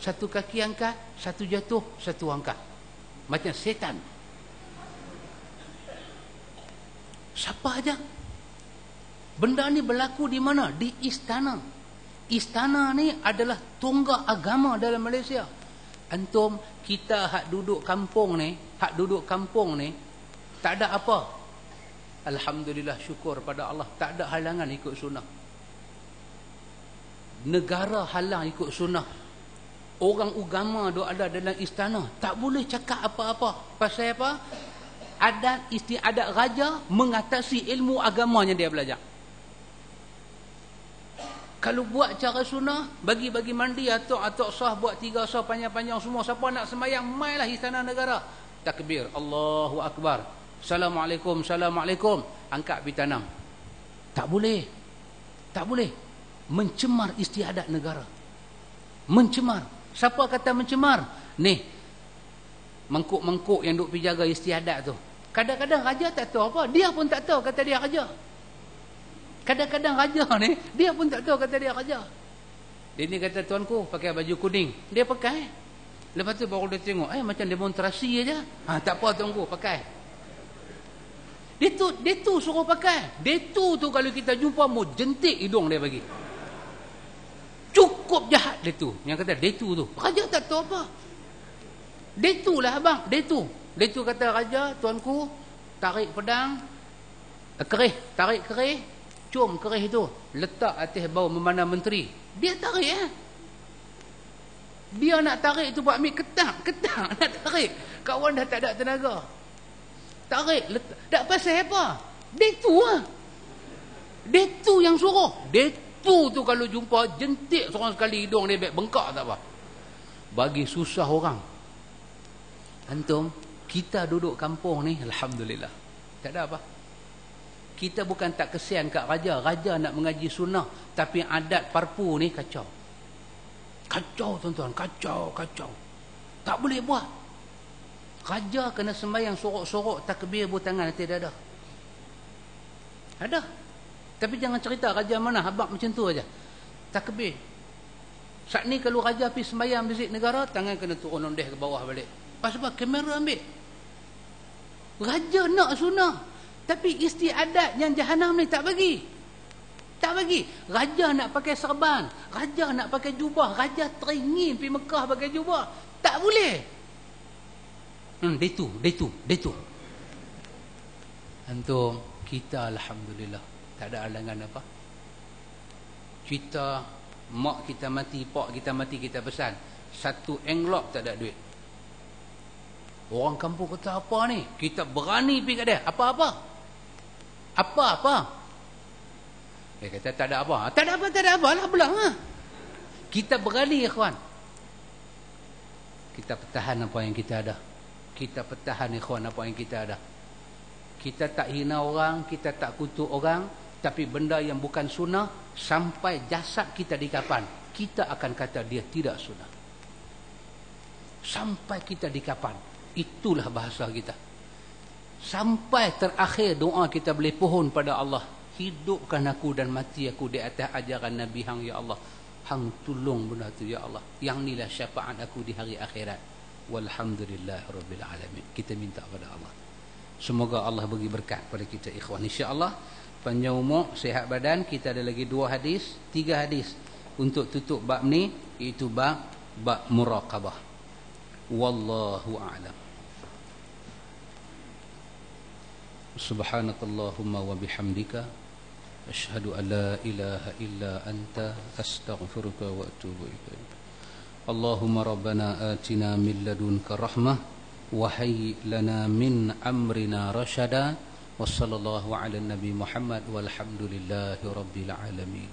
Satu kaki angkat, satu jatuh, satu angkat. Macam setan. Siapa aja? Benda ni berlaku di mana? Di istana. Istana ni adalah tonggak agama dalam Malaysia. Antum, kita hak duduk kampung ni, tak ada apa. Alhamdulillah, syukur pada Allah, tak ada halangan ikut sunnah. Negara halang ikut sunnah. Orang agama duk ada dalam istana, tak boleh cakap apa-apa. Pasal apa? Adat istiadat raja mengatasi ilmu agamanya dia belajar. Kalau buat cara sunnah, bagi-bagi mandi, atok sah, buat 3 sah panjang-panjang semua. Siapa nak sembahyang, mailah istana negara. Takbir, Allahu Akbar. Assalamualaikum, Assalamualaikum. Angkat pergi tanam. Tak boleh. Tak boleh. Mencemar istiadat negara. Mencemar. Siapa kata mencemar? Ni, mangkuk-mangkuk yang duk pergi jaga istiadat tu. Kadang-kadang raja tak tahu apa. Dia pun tak tahu kata dia raja. Kadang-kadang raja ni, dia pun tak tahu kata dia raja. Dia ni kata, tuanku pakai baju kuning. Dia pakai. Lepas tu baru dia tengok, macam demonstrasi aja. Tak apa tuanku, pakai. Dia tu suruh pakai. Dia tu kalau kita jumpa, mau jentik hidung dia bagi. Cukup jahat dia tu. Yang kata, dia tu. Raja tak tahu apa. Dia tu lah abang, dia tu. Dia tu kata, raja, tuanku, tarik pedang, tarik kerih, cium kerih tu, letak atas bau memandang menteri. Dia tarik Dia nak tarik tu Pak Amir, ketak nak tarik. Kawan dah tak ada tenaga. Tarik, tak pasal apa. Dia tu lah. Dia tu yang suruh. Dia tu kalau jumpa jentik seorang sekali hidung dia bengkak tak apa. Bagi susah orang. Antum, kita duduk kampung ni, alhamdulillah. Tak ada apa. Kita bukan tak kesian kat raja. Raja nak mengaji sunnah, tapi adat parpu ni kacau. Kacau tuan-tuan, kacau. Tak boleh buat. Raja kena sembahyang sorok-sorok takbir butangan nanti dah ada. Ada. Tapi jangan cerita raja mana, habaq macam tu aja. Takbir. Saat ni kalau raja pergi sembahyang masjid negara, tangan kena turun ondeh ke bawah balik. Pasal apa? Kamera ambil. Raja nak sunnah, tapi istiadat yang jahanam ni tak bagi. Tak bagi. Raja nak pakai serban, raja nak pakai jubah, raja teringin pergi Mekah pakai jubah. Tak boleh. Dia tu. Antum, kita alhamdulillah tak ada halangan apa. Kita, mak kita mati, pak kita mati, kita pesan satu envelope tak ada duit. Orang kampung kata apa ni? Kita berani pergi kat dia. Apa-apa? Dia kata tak ada apa. Tak ada apa lah belang lah. Kita berani ikhwan. Kita pertahan apa yang kita ada. Kita pertahan ikhwan apa yang kita ada. Kita tak hina orang, kita tak kutuk orang, tapi benda yang bukan sunnah, sampai jasad kita di kapan, kita akan kata dia tidak sunnah. Sampai kita di kapan, itulah bahasa kita. Sampai terakhir doa kita boleh pohon pada Allah, hidupkan aku dan mati aku di atas ajaran Nabi hang ya Allah. Hang tolong benda tu ya Allah. Yang inilah syafaat aku di hari akhirat. Walhamdulillahirabbil alamin. Kita minta pada Allah. Semoga Allah bagi berkat pada kita ikhwan. Insya-Allah panjang umur, sihat badan. Kita ada lagi 2 hadis, 3 hadis untuk tutup bab ni, iaitu bab muraqabah. Wallahu a'lam. Subhanakallahumma wa bihamdika asyhadu an la ilaha illa anta astaghfiruka wa atubu ilaik. Allahumma rabbana atina min ladunka rahmah wa hayyi lana min amrina rashada. Wassallallahu ala nabi Muhammad walhamdulillahi rabbil alamin.